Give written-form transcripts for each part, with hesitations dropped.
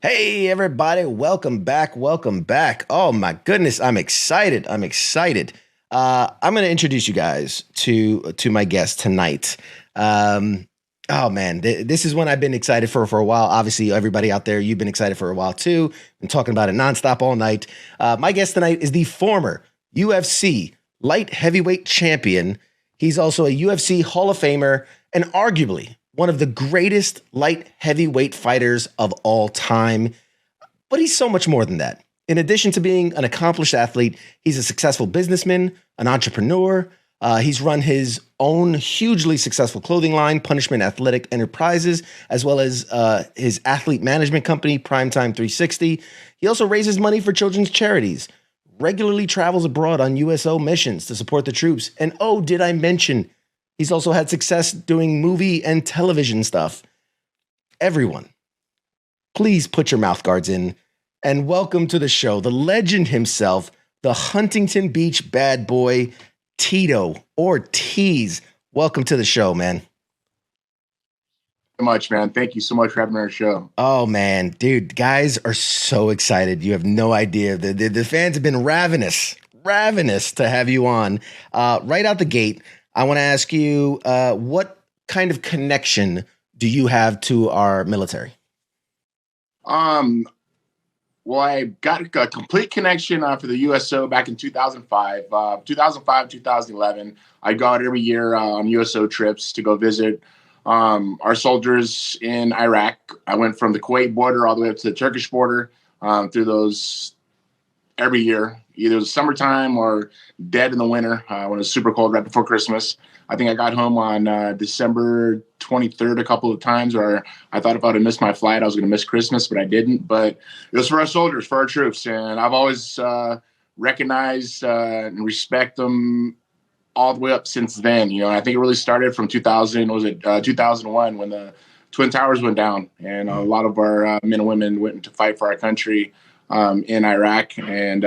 Hey everybody, welcome back. Welcome back. Oh my goodness, I'm excited. I'm going to introduce you guys to my guest tonight. Oh man, this is one I've been excited for a while. Obviously, everybody out there, you've been excited for a while too. Been talking about it nonstop all night. My guest tonight is the former UFC light heavyweight champion. He's also a UFC Hall of Famer and arguably one of the greatest light heavyweight fighters of all time. But he's so much more than that. In addition to being an accomplished athlete, he's a successful businessman, an entrepreneur. He's run his own hugely successful clothing line, Punishment Athletic Enterprises, as well as his athlete management company, Primetime 360. He also raises money for children's charities, regularly travels abroad on USO missions to support the troops. And oh, did I mention, he's also had success doing movie and television stuff. Everyone, please put your mouth guards in and welcome to the show, the legend himself, the Huntington Beach Bad Boy, Tito Ortiz. Welcome to the show, man. So much, man. Thank you so much for having me on our show. Oh, man. Dude, guys are so excited. You have no idea. The fans have been ravenous to have you on. Right out the gate, I want to ask you, what kind of connection do you have to our military? Well, I got a complete connection for the USO back in 2005. 2011, I go out every year on USO trips to go visit our soldiers in Iraq. I went from the Kuwait border all the way up to the Turkish border through those every year, either the summertime or dead in the winter when it was super cold right before Christmas. I think I got home on December 23rd a couple of times, or I thought if I would have missed my flight, I was going to miss Christmas, but I didn't. But it was for our soldiers, for our troops. And I've always recognized and respect them all the way up since then. You know, I think it really started from 2001 when the Twin Towers went down and a lot of our men and women went to fight for our country in Iraq and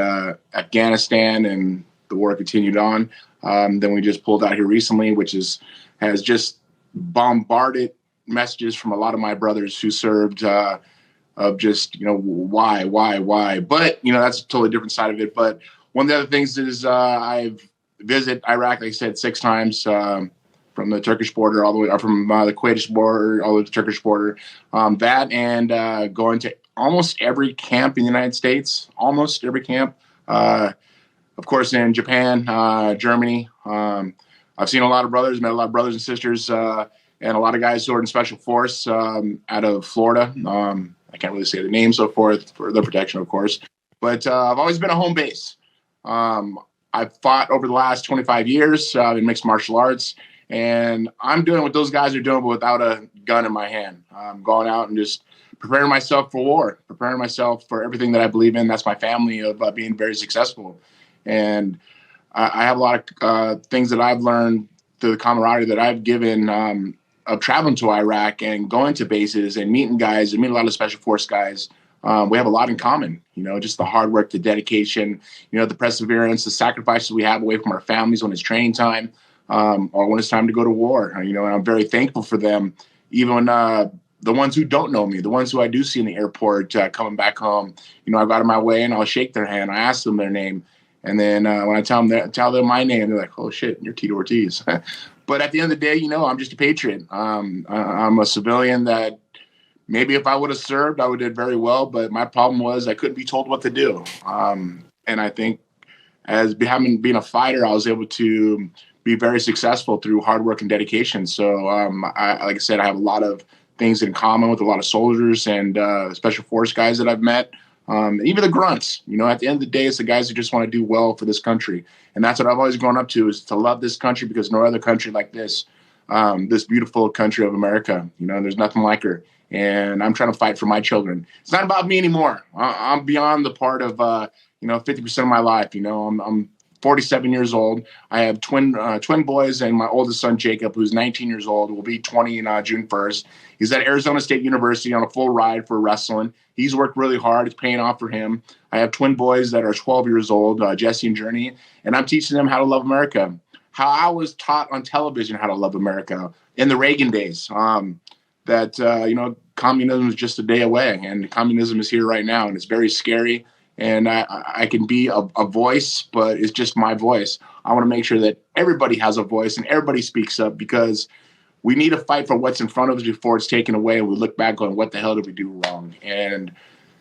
Afghanistan, and the war continued on. Then we just pulled out here recently, which has just bombarded messages from a lot of my brothers who served of just, why? But, that's a totally different side of it. But one of the other things is I've visited Iraq, like I said, 6 times from the Turkish border all the way, or from the Kuwaitish border all the way to the Turkish border. That and going to almost every camp in the United States, almost every camp. Of course, in Japan, Germany. I've seen a lot of brothers, met a lot of brothers and sisters, and a lot of guys who are in Special Force out of Florida. I can't really say the names, so forth, for their protection, of course. But I've always been a home base. I've fought over the last 25 years in mixed martial arts, and I'm doing what those guys are doing, but without a gun in my hand. I'm going out and just preparing myself for war, preparing myself for everything that I believe in. That's my family of being very successful. And I have a lot of things that I've learned through the camaraderie that I've given of traveling to Iraq and going to bases and meeting guys and meeting a lot of Special Force guys. We have a lot in common, just the hard work, the dedication, the perseverance, the sacrifices we have away from our families when it's training time or when it's time to go to war. And I'm very thankful for them, even when the ones who don't know me, the ones who I do see in the airport coming back home. I go out of my way and I'll shake their hand. I ask them their name. And then when I tell them my name, they're like, "Oh shit, you're Tito Ortiz." But at the end of the day, I'm just a patriot. I'm a civilian that maybe if I would have served, I would have did very well. But my problem was I couldn't be told what to do. And I think as being a fighter, I was able to be very successful through hard work and dedication. So like I said, I have a lot of things in common with a lot of soldiers and Special Force guys that I've met. Even the grunts, at the end of the day, it's the guys who just want to do well for this country. And that's what I've always grown up to, is to love this country, because no other country like this beautiful country of America, there's nothing like her. And I'm trying to fight for my children. It's not about me anymore. I'm beyond the part of, 50% of my life. I'm 47 years old. I have twin boys, and my oldest son, Jacob, who's 19 years old, will be 20 in June 1st. He's at Arizona State University on a full ride for wrestling. He's worked really hard. It's paying off for him. I have twin boys that are 12 years old, Jesse and Journey, and I'm teaching them how to love America, how I was taught on television how to love America in the Reagan days. communism is just a day away, and communism is here right now, and it's very scary. And I can be a voice, but it's just my voice. I want to make sure that everybody has a voice and everybody speaks up, because we need to fight for what's in front of us before it's taken away. And we look back going, what the hell did we do wrong? And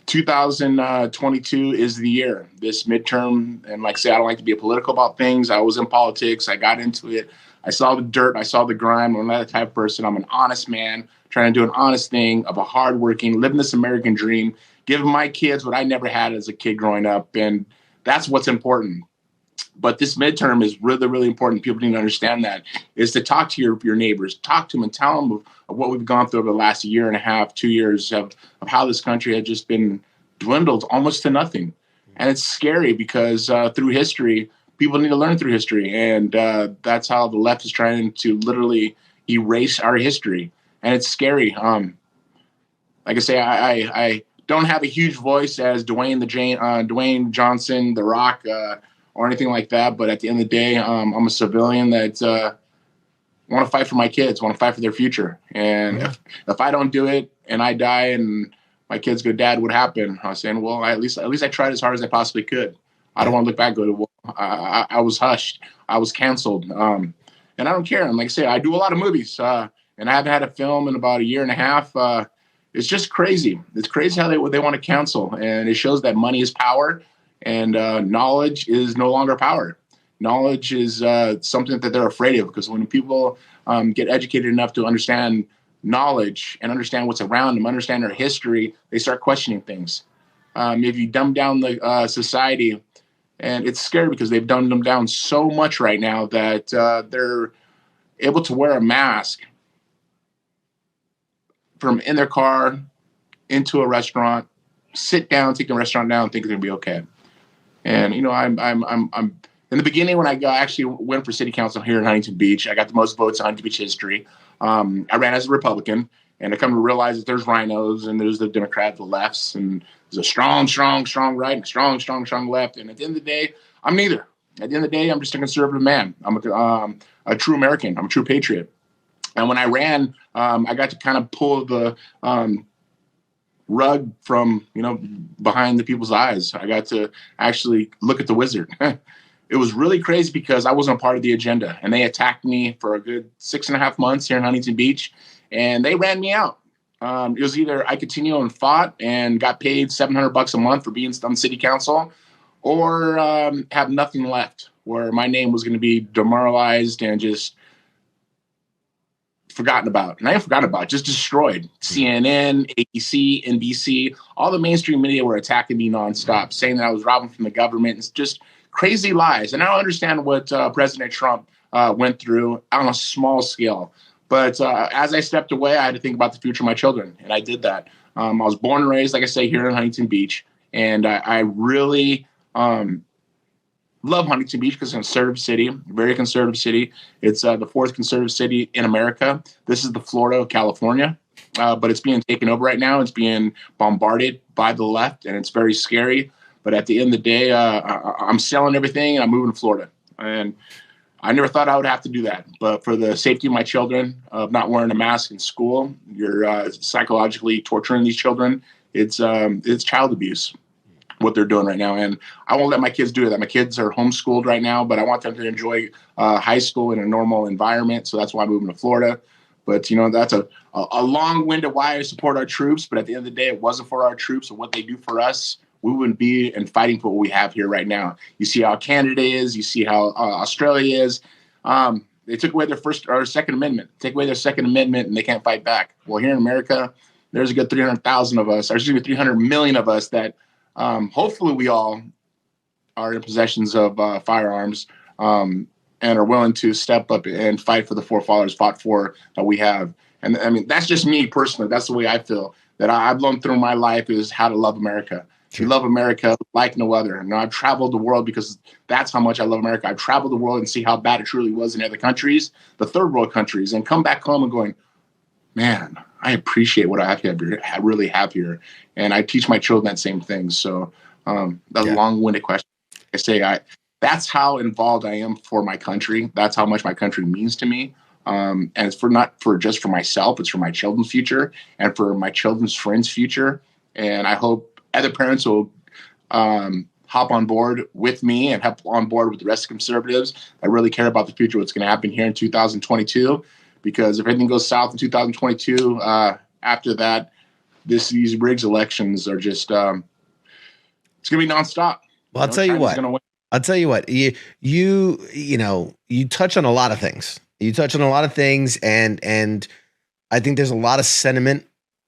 2022 is the year, this midterm. And like I say, I don't like to be political about things. I was in politics. I got into it. I saw the dirt. I saw the grime. I'm not that type of person. I'm an honest man trying to do an honest thing, of a hardworking, living this American dream, giving my kids what I never had as a kid growing up. And that's what's important. But this midterm is really, really important. People need to understand that, is to talk to your neighbors, talk to them and tell them of what we've gone through over the last year and a half, 2 years of how this country had just been dwindled almost to nothing. And it's scary, because through history, people need to learn through history. And that's how the left is trying to literally erase our history. And it's scary. Like I say, I don't have a huge voice as Dwayne Johnson, The Rock, or anything like that. But at the end of the day, I'm a civilian that want to fight for my kids, want to fight for their future. And if I don't do it and I die and my kids go, Dad, what happened? I was saying, well, at least I tried as hard as I possibly could. I don't want to look back and go, well, I was hushed. I was canceled. And I don't care. And like I say, I do a lot of movies, and I haven't had a film in about a year and a half. It's just crazy. It's crazy how they want to cancel. And it shows that money is power, and knowledge is no longer power. Knowledge is something that they're afraid of, because when people get educated enough to understand knowledge and understand what's around them, understand their history, they start questioning things. If you dumb down the society, and it's scary because they've dumbed them down so much right now that they're able to wear a mask from in their car into a restaurant, sit down, take the restaurant down, think they're gonna be okay. And I'm in the beginning, when I actually went for city council here in Huntington Beach, I got the most votes in Huntington Beach history. I ran as a Republican, and I come to realize that there's rhinos and there's the Democrat, the lefts, and there's a strong right and strong left. And at the end of the day, I'm neither. At the end of the day, I'm just a conservative man. I'm a true American. I'm a true patriot. And when I ran, I got to kind of pull the rug from, behind the people's eyes. I got to actually look at the wizard. It was really crazy because I wasn't a part of the agenda, and they attacked me for a good 6.5 months here in Huntington Beach, and they ran me out. It was either I continue and fought and got paid $700 a month for being on city council, or have nothing left, where my name was going to be demoralized and just forgotten about. And I ain't forgotten about, just destroyed. CNN, ABC, NBC, all the mainstream media were attacking me nonstop, saying that I was robbing from the government. It's just crazy lies. And I don't understand what President Trump went through on a small scale. But as I stepped away, I had to think about the future of my children. And I did that. I was born and raised, like I say, here in Huntington Beach. And I really love Huntington Beach because it's a conservative city, very conservative city. It's the fourth conservative city in America. This is the Florida of California, but it's being taken over right now. It's being bombarded by the left, and it's very scary. But at the end of the day, I'm selling everything, and I'm moving to Florida. And I never thought I would have to do that. But for the safety of my children, of not wearing a mask in school, you're psychologically torturing these children. It's child abuse, what they're doing right now. And I won't let my kids do that. My kids are homeschooled right now, but I want them to enjoy high school in a normal environment. So that's why I'm moving to Florida. But, that's a long-winded why I support our troops. But at the end of the day, it wasn't for our troops and what they do for us, we wouldn't be and fighting for what we have here right now. You see how Canada is. You see how Australia is. They took away their Second Amendment. Take away their Second Amendment, and they can't fight back. Well, here in America, there's a good 300,000 of us. There's 300 million of us that hopefully we all are in possessions of firearms and are willing to step up and fight for the forefathers fought for that we have. And I mean, that's just me personally. That's the way I feel, that I've learned through my life is how to love America. Sure. To love America like no other. And I've traveled the world because that's how much I love America. I've traveled the world and see how bad it truly was in other countries, the third world countries, and come back home and going, man, I appreciate what I have here. I really have here. And I teach my children that same thing. So that's a long-winded question. That's how involved I am for my country. That's how much my country means to me. And it's for not for just for myself, it's for my children's future and for my children's friends' future. And I hope other parents will hop on board with me and hop on board with the rest of conservatives that really care about the future, what's going to happen here in 2022. Because if anything goes south in 2022, after that, these Riggs elections are just it's going to be nonstop. Well, I'll tell you what. I'll tell you what. You touch on a lot of things. You touch on a lot of things, and I think there's a lot of sentiment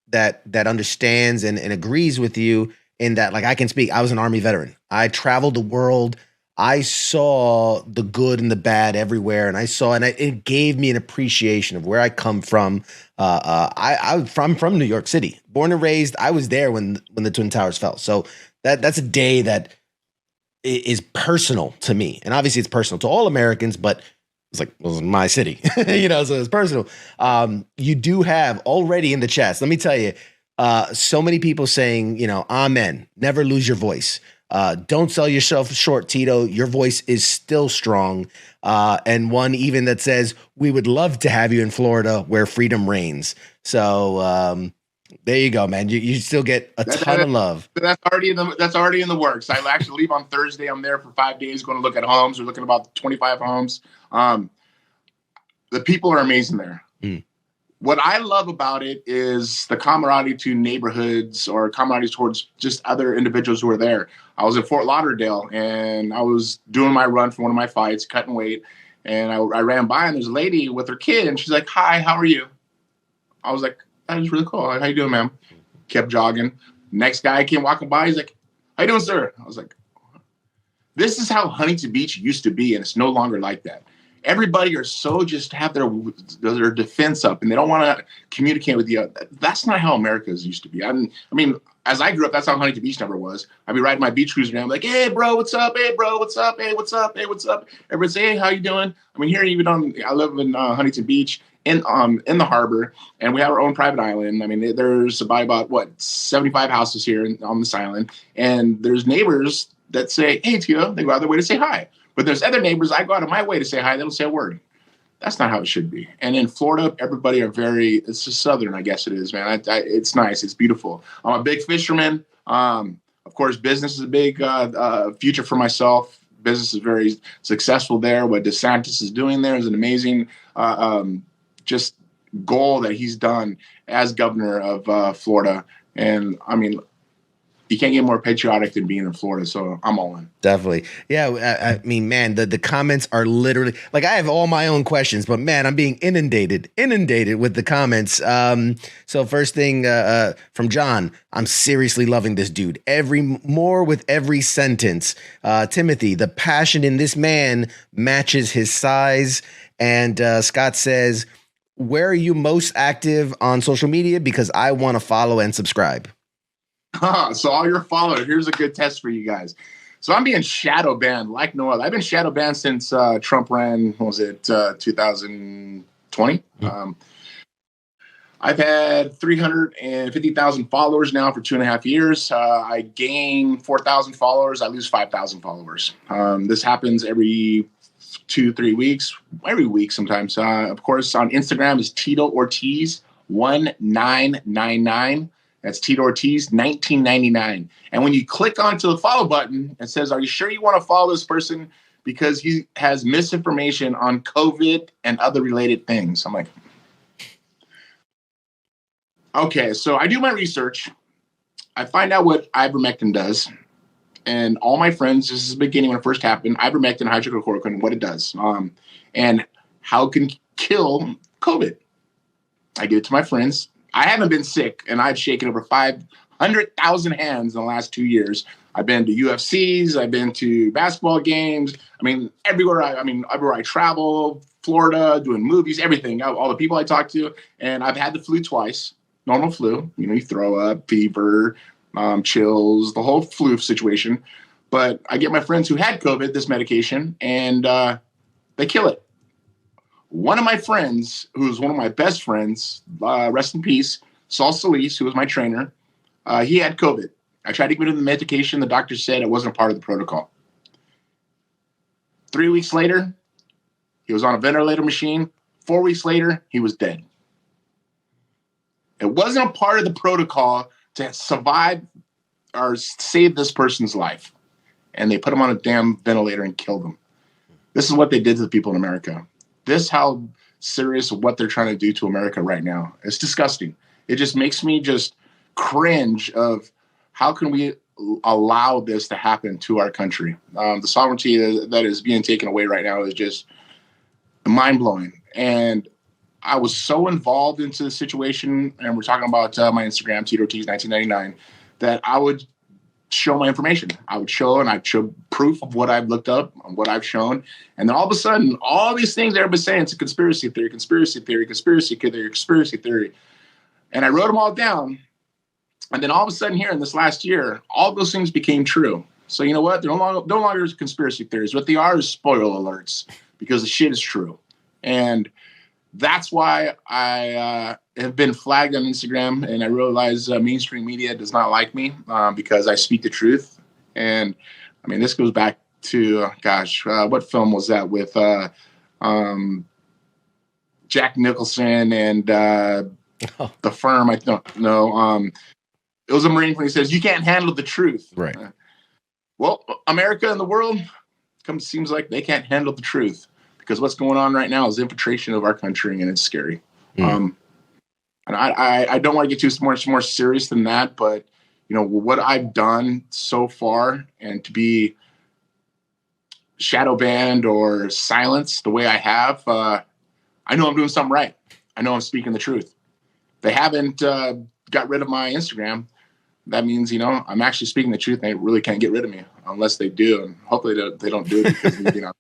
that understands and agrees with you in that. Like, I can speak. I was an Army veteran. I traveled the world. I saw the good and the bad everywhere, and it gave me an appreciation of where I come from. I'm from New York City, born and raised. I was there when the Twin Towers fell. So that's a day that is personal to me, and obviously it's personal to all Americans. But it was my city, so it's personal. You do have already in the chats. Let me tell you, so many people saying, amen. Never lose your voice. Don't sell yourself short, Tito. Your voice is still strong. And one even that says, we would love to have you in Florida where freedom reigns. So there you go, man. You still get a ton of love. That's already in the works. I actually leave on Thursday. I'm there for 5 days going to look at homes. We're looking at about 25 homes. The people are amazing there. What I love about it is the camaraderie to neighborhoods or camaraderie towards just other individuals who are there. I was in Fort Lauderdale and I was doing my run for one of my fights, cutting weight. And I ran by and there's a lady with her kid and she's like, hi, how are you? I was like, that is really cool. How you doing, ma'am? Kept jogging. Next guy came walking by. He's like, how you doing, sir? I was like, this is how Huntington Beach used to be. And it's no longer like that. Everybody are so just have their defense up and they don't want to communicate with you. That's not how America's used to be. I mean, as I grew up, that's how Huntington Beach never was. I'd be riding my beach cruiser and I'm like, hey, bro, what's up? Hey, bro, what's up? Hey, what's up? Hey, what's up? Everybody say, hey, how you doing? I mean, here I live in Huntington Beach in the harbor, and we have our own private island. I mean, there's about 75 houses here on this island, and there's neighbors that say, hey, Tito. They go out of their way to say hi. But there's other neighbors, I go out of my way to say hi. They don't say a word. That's not how it should be. And in Florida, everybody are it's just Southern, I guess it is, man. It's nice. It's beautiful. I'm a big fisherman. Of course, business is a big future for myself. Business is very successful there. What DeSantis is doing there is an amazing just goal that he's done as governor of Florida. And, I mean, you can't get more patriotic than being in Florida, so I'm all in. Definitely. Yeah, I mean, man, the comments are literally, like, I have all my own questions, but, man, I'm being inundated with the comments. So first thing from John, I'm seriously loving this dude. More with every sentence. Timothy, the passion in this man matches his size. And Scott says, where are you most active on social media? Because I want to follow and subscribe. So all your followers, here's a good test for you guys. So I'm being shadow banned like no other. I've been shadow banned since Trump ran, 2020? Mm-hmm. I've had 350,000 followers now for 2.5 years. I gain 4,000 followers. I lose 5,000 followers. This happens every 2-3 weeks, every week sometimes. Of course, on Instagram is Tito Ortiz 1999. That's Tito Ortiz, 1999. And when you click onto the follow button, it says, are you sure you want to follow this person? Because he has misinformation on COVID and other related things. I'm like, okay, so I do my research. I find out what ivermectin does. And all my friends, this is the beginning when it first happened, ivermectin, hydrochloroquine, what it does, and how it can kill COVID. I give it to my friends. I haven't been sick, and I've shaken over 500,000 hands in the last 2 years. I've been to UFCs. I've been to basketball games. I mean, everywhere I travel, Florida, doing movies, everything, all the people I talk to. And I've had the flu twice, normal flu. You throw up, fever, chills, the whole flu situation. But I get my friends who had COVID, this medication, and they kill it. One of my friends, who's one of my best friends, rest in peace, Saul Solis, who was my trainer, he had COVID. I tried to give him the medication. The doctor said it wasn't a part of the protocol. 3 weeks later, he was on a ventilator machine, 4 weeks later, he was dead. It wasn't a part of the protocol to survive or save this person's life. And they put him on a damn ventilator and killed him. This is what they did to the people in America. This is how serious what they're trying to do to America right now. It's disgusting. It just makes me just cringe of how can we allow this to happen to our country. The sovereignty that is being taken away right now is just mind-blowing. And I was so involved into the situation, and we're talking about my Instagram, Tito Ortiz 1999, that I would show my information. I'd show proof of what I've looked up, what I've shown. And then all of a sudden, all these things everybody's saying, it's a conspiracy theory, conspiracy theory, conspiracy theory, conspiracy theory. And I wrote them all down. And then all of a sudden here in this last year, all those things became true. So you know what? They're no longer conspiracy theories. What they are is spoiler alerts, because the shit is true. And that's why I have been flagged on Instagram, and I realize mainstream media does not like me because I speak the truth. And I mean, this goes back to, what film was that with Jack Nicholson and The Firm? I don't know. It was a Marine when he says, "You can't handle the truth." Right. Well, America and the world seems like they can't handle the truth, because what's going on right now is infiltration of our country, and it's scary. And I don't want to get too much more serious than that, but you know what I've done so far, and to be shadow banned or silenced the way I have, I know I'm doing something right. I know I'm speaking the truth. They haven't got rid of my Instagram. That means, you know, I'm actually speaking the truth. They really can't get rid of me unless they do, and hopefully they don't do it because you know.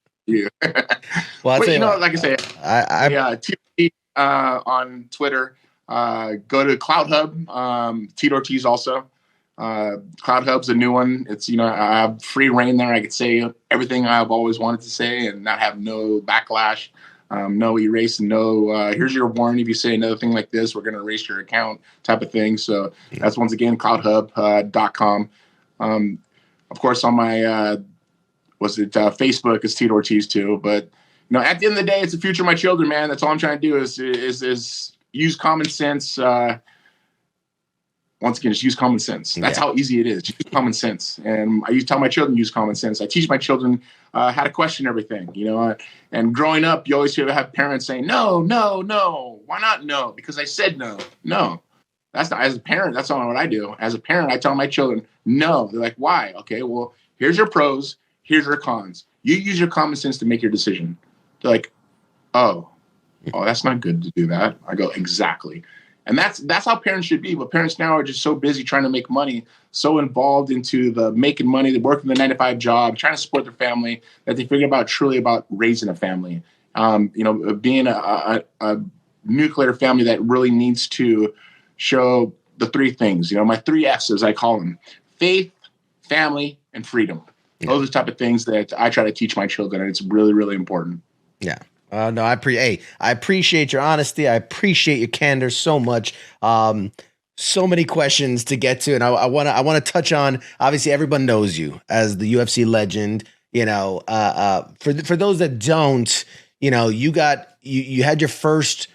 Well, but you know, like I say, TV on Twitter. Go to Cloud Hub. Tito Ortiz also. Cloud Hub's a new one. It's, you know, I have free reign there. I could say everything I've always wanted to say and not have no backlash, no erase, and no here's your warning. If you say another thing like this, we're going to erase your account type of thing. So that's once again cloudhub.com. Of course, on my Facebook is Tito Ortiz too. But you know, at the end of the day, it's the future of my children, man. That's all I'm trying to do is use common sense. Once again, just use common sense. That's how easy it is. Just use common sense. And I tell my children to use common sense. I teach my children how to question everything, you know. And growing up, you always have parents saying, no, no, no. Why not no? Because I said no. No. That's not, as a parent, that's not what I do. As a parent, I tell my children, no. They're like, why? Okay, well, here's your pros. Here's your cons. You use your common sense to make your decision. They're like, oh, that's not good to do that. I go, exactly. And that's how parents should be. But parents now are just so busy trying to make money, so involved into the making money, working the 9-to-5 job, trying to support their family, that they forget truly about raising a family. You know, being a nuclear family that really needs to show the three things. You know, my 3 F's, as I call them: faith, family, and freedom. Yeah. Those are the type of things that I try to teach my children, and it's really, really important. Yeah. No, I appreciate your honesty. I appreciate your candor so much. So many questions to get to, and I want to touch on. Obviously, everyone knows you as the UFC legend. You know, for those that don't, you know, you had your first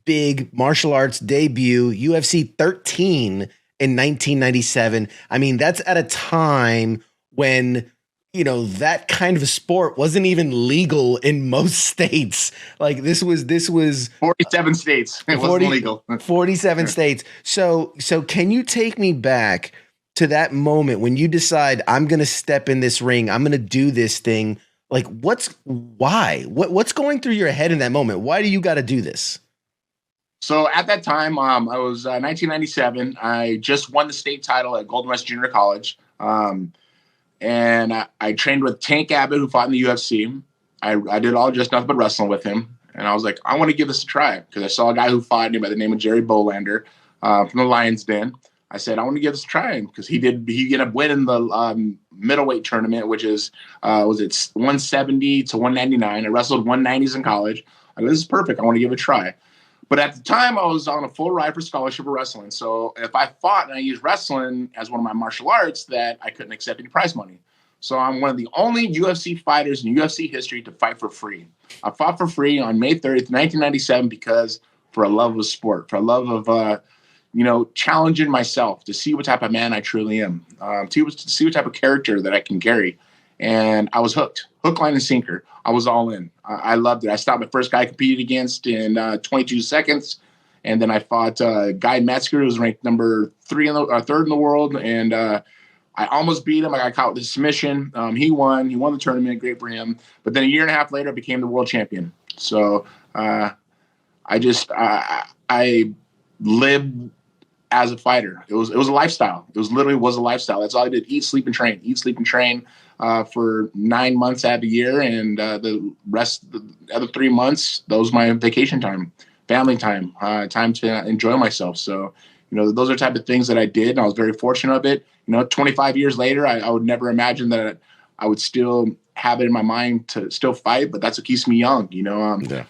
big martial arts debut, UFC 13 in 1997. I mean, that's at a time when, you know, that kind of sport wasn't even legal in most states. Like this was 47 states. It wasn't legal. 47 states. So can you take me back to that moment when you decide, I'm going to step in this ring, I'm going to do this thing? Like what's going through your head in that moment? Why do you got to do this? So at that time, I was 1997. I just won the state title at Golden West Junior College. And I trained with Tank Abbott, who fought in the UFC. I did just nothing but wrestling with him. And I was like, I want to give this a try, because I saw a guy who fought him by the name of Jerry Bolander from the Lions Den. I said, I want to give this a try, because he ended up winning the middleweight tournament, which is, was it 170 to 199. I wrestled 190s in college. I go, this is perfect. I want to give it a try. But at the time, I was on a full ride for scholarship for wrestling. So if I fought and I used wrestling as one of my martial arts, that I couldn't accept any prize money. So I'm one of the only UFC fighters in UFC history to fight for free. I fought for free on May 30th, 1997, because for a love of sport, for a love of, challenging myself to see what type of man I truly am, to see what type of character that I can carry. And I was hooked, hook, line, and sinker. I was all in. I loved it. I stopped the first guy I competed against in 22 seconds. And then I fought Guy Metzger, who was ranked number third in the world. And I almost beat him. I got caught with a submission. He won. He won the tournament. Great for him. But then a year and a half later, I became the world champion. So I lived as a fighter. It was a lifestyle. It was literally a lifestyle. That's all I did. Eat, sleep, and train. Eat, sleep, and train for 9 months out of the year. And the other 3 months, that was my vacation time, family time, time to enjoy myself. So, those are the type of things that I did. And I was very fortunate of it. 25 years later, I would never imagine that I would still have it in my mind to still fight, but that's what keeps me young.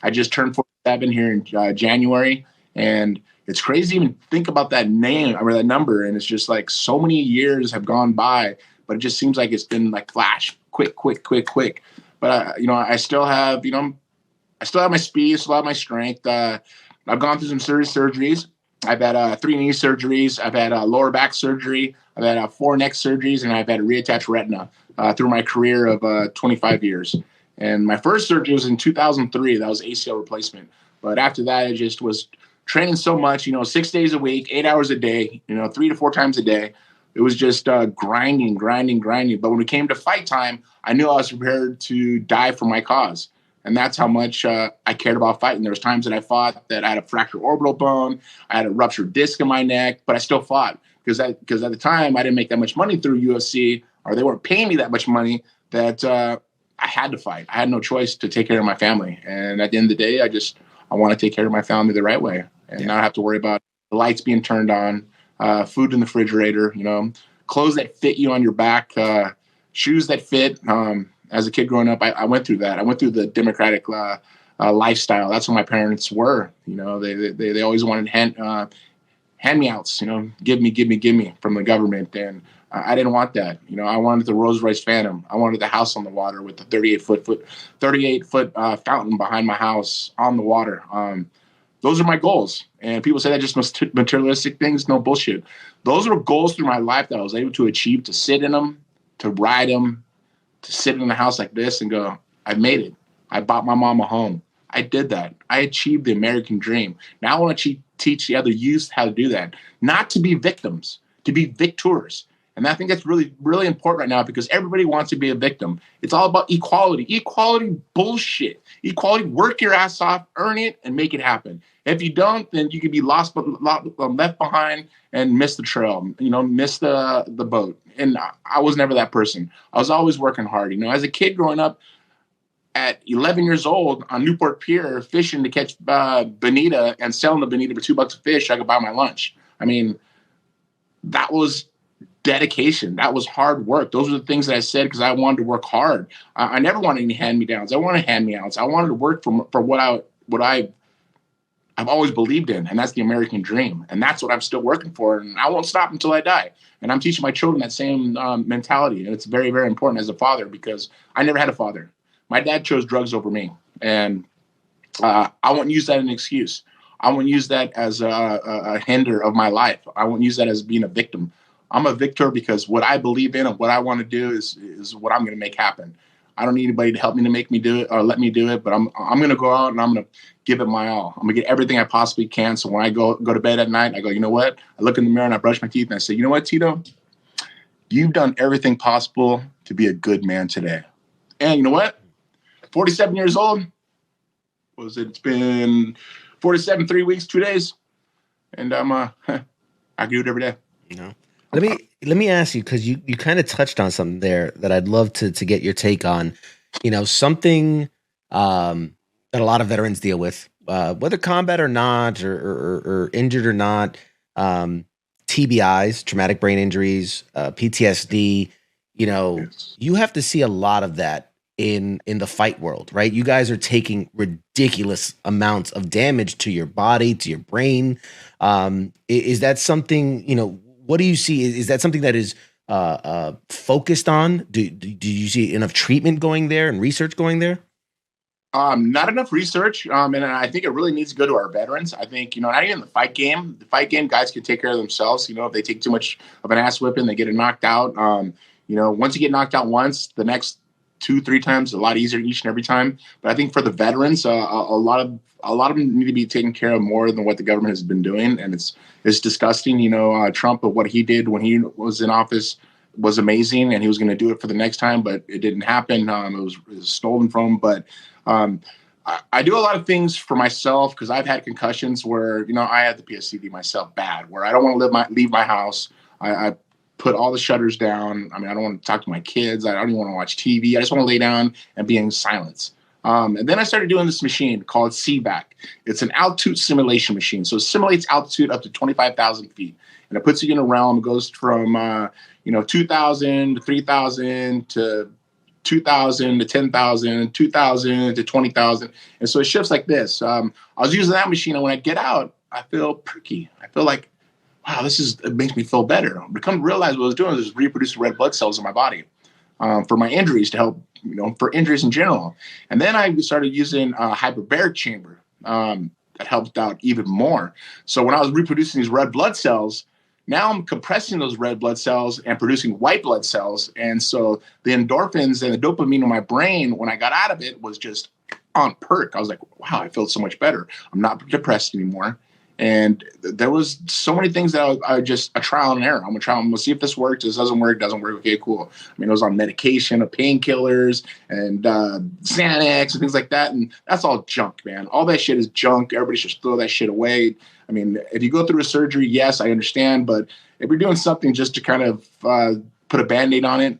I just turned 47 here in January, and it's crazy to even think about that name or that number. And it's just like so many years have gone by, but it just seems like it's been like flash, quick. But I still have, I still have my speed, still have my strength. I've gone through some serious surgeries. I've had 3 knee surgeries. I've had lower back surgery. I've had 4 neck surgeries, and I've had reattached retina through my career of 25 years. And my first surgery was in 2003. That was ACL replacement. But after that, I just was training so much, 6 days a week, 8 hours a day, 3 to 4 times a day. It was just grinding. But when it came to fight time, I knew I was prepared to die for my cause. And that's how much I cared about fighting. There was times that I fought that I had a fractured orbital bone, I had a ruptured disc in my neck, but I still fought because at the time I didn't make that much money through UFC, or they weren't paying me that much money, that I had to fight. I had no choice to take care of my family. And at the end of the day, I want to take care of my family the right way and not have to worry about the lights being turned on, food in the refrigerator, clothes that fit you on your back, shoes that fit. As a kid growing up, I went through that. I went through the democratic lifestyle. That's what my parents were. They always wanted hand-me-outs, give me from the government. And I didn't want that. I wanted the Rolls Royce Phantom. I wanted the house on the water with the 38-foot fountain behind my house on the water. Those are my goals. And people say that just materialistic things. No, bullshit. Those were goals through my life that I was able to achieve, to sit in them, to ride them, to sit in a house like this and go, I made it. I bought my mom a home. I did that. I achieved the American dream. Now I want to teach the other youth how to do that. Not to be victims, to be victors. And I think that's really, really important right now because everybody wants to be a victim. It's all about equality. Equality bullshit. Equality, work your ass off, earn it, and make it happen. If you don't, then you could be left behind and miss the trail, miss the boat. And I was never that person. I was always working hard. As a kid growing up at 11 years old on Newport Pier, fishing to catch bonita and selling the bonita for $2 a fish, I could buy my lunch. I mean, that was dedication. That was hard work. Those are the things that I said because I wanted to work hard. I never wanted any hand-me-downs. I wanted hand-me-outs. I wanted to work for what I've always believed in, and that's the American dream. And that's what I'm still working for, and I won't stop until I die. And I'm teaching my children that same mentality, and it's very, very important as a father because I never had a father. My dad chose drugs over me, and I won't use that as an excuse. I won't use that as a hinder of my life. I won't use that as being a victim. I'm a victor because what I believe in and what I want to do is what I'm going to make happen. I don't need anybody to help me to make me do it or let me do it, but I'm going to go out and I'm going to give it my all. I'm going to get everything I possibly can. So when I go to bed at night, I go, you know what? I look in the mirror and I brush my teeth and I say, you know what, Tito? You've done everything possible to be a good man today. And you know what? 47 years old. It's been 47, 3 weeks, 2 days. And I can do it every day. Let me ask you, because you kind of touched on something there that I'd love to get your take on. Something that a lot of veterans deal with, whether combat or not, or injured or not, TBIs, traumatic brain injuries, PTSD. Yes. You have to see a lot of that in the fight world, right? You guys are taking ridiculous amounts of damage to your body, to your brain. Is that something, what do you see? Is that something that is focused on? Do you see enough treatment going there and research going there? Not enough research, and I think it really needs to go to our veterans. I think, not even the fight game. The fight game, guys can take care of themselves. If they take too much of an ass whipping, they get it knocked out. Once you get knocked out once, the next 2-3 times is a lot easier each and every time. But I think for the veterans, a lot of them need to be taken care of more than what the government has been doing, and it's disgusting. Trump, what he did when he was in office was amazing, and he was going to do it for the next time, but it didn't happen. It was stolen from him, but. I do a lot of things for myself because I've had concussions where, I had the PSCD myself bad, where I don't want to leave my house. I put all the shutters down. I don't want to talk to my kids. I don't even want to watch TV. I just want to lay down and be in silence. And then I started doing this machine called CVAC. It's an altitude simulation machine. So it simulates altitude up to 25,000 feet. And it puts you in a realm. It goes from, 2,000 to 3,000 to 2,000 to 10,000, 2,000 to 20,000. And so it shifts like this. I was using that machine, and when I get out, I feel perky. I feel like, wow, it makes me feel better. I come to realize what I was doing was reproducing red blood cells in my body for my injuries to help, for injuries in general. And then I started using a hyperbaric chamber that helped out even more. So when I was reproducing these red blood cells, now I'm compressing those red blood cells and producing white blood cells. And so the endorphins and the dopamine in my brain, when I got out of it, was just on perk. I was like, wow, I feel so much better. I'm not depressed anymore. And there was so many things that I just a trial and error. I'm gonna see if this works. This doesn't work. Okay, cool. It was on medication, of painkillers, and Xanax and things like that. And that's all junk, man. All that shit is junk. Everybody should throw that shit away. If you go through a surgery, yes, I understand. But if you're doing something just to kind of put a Band-Aid on it,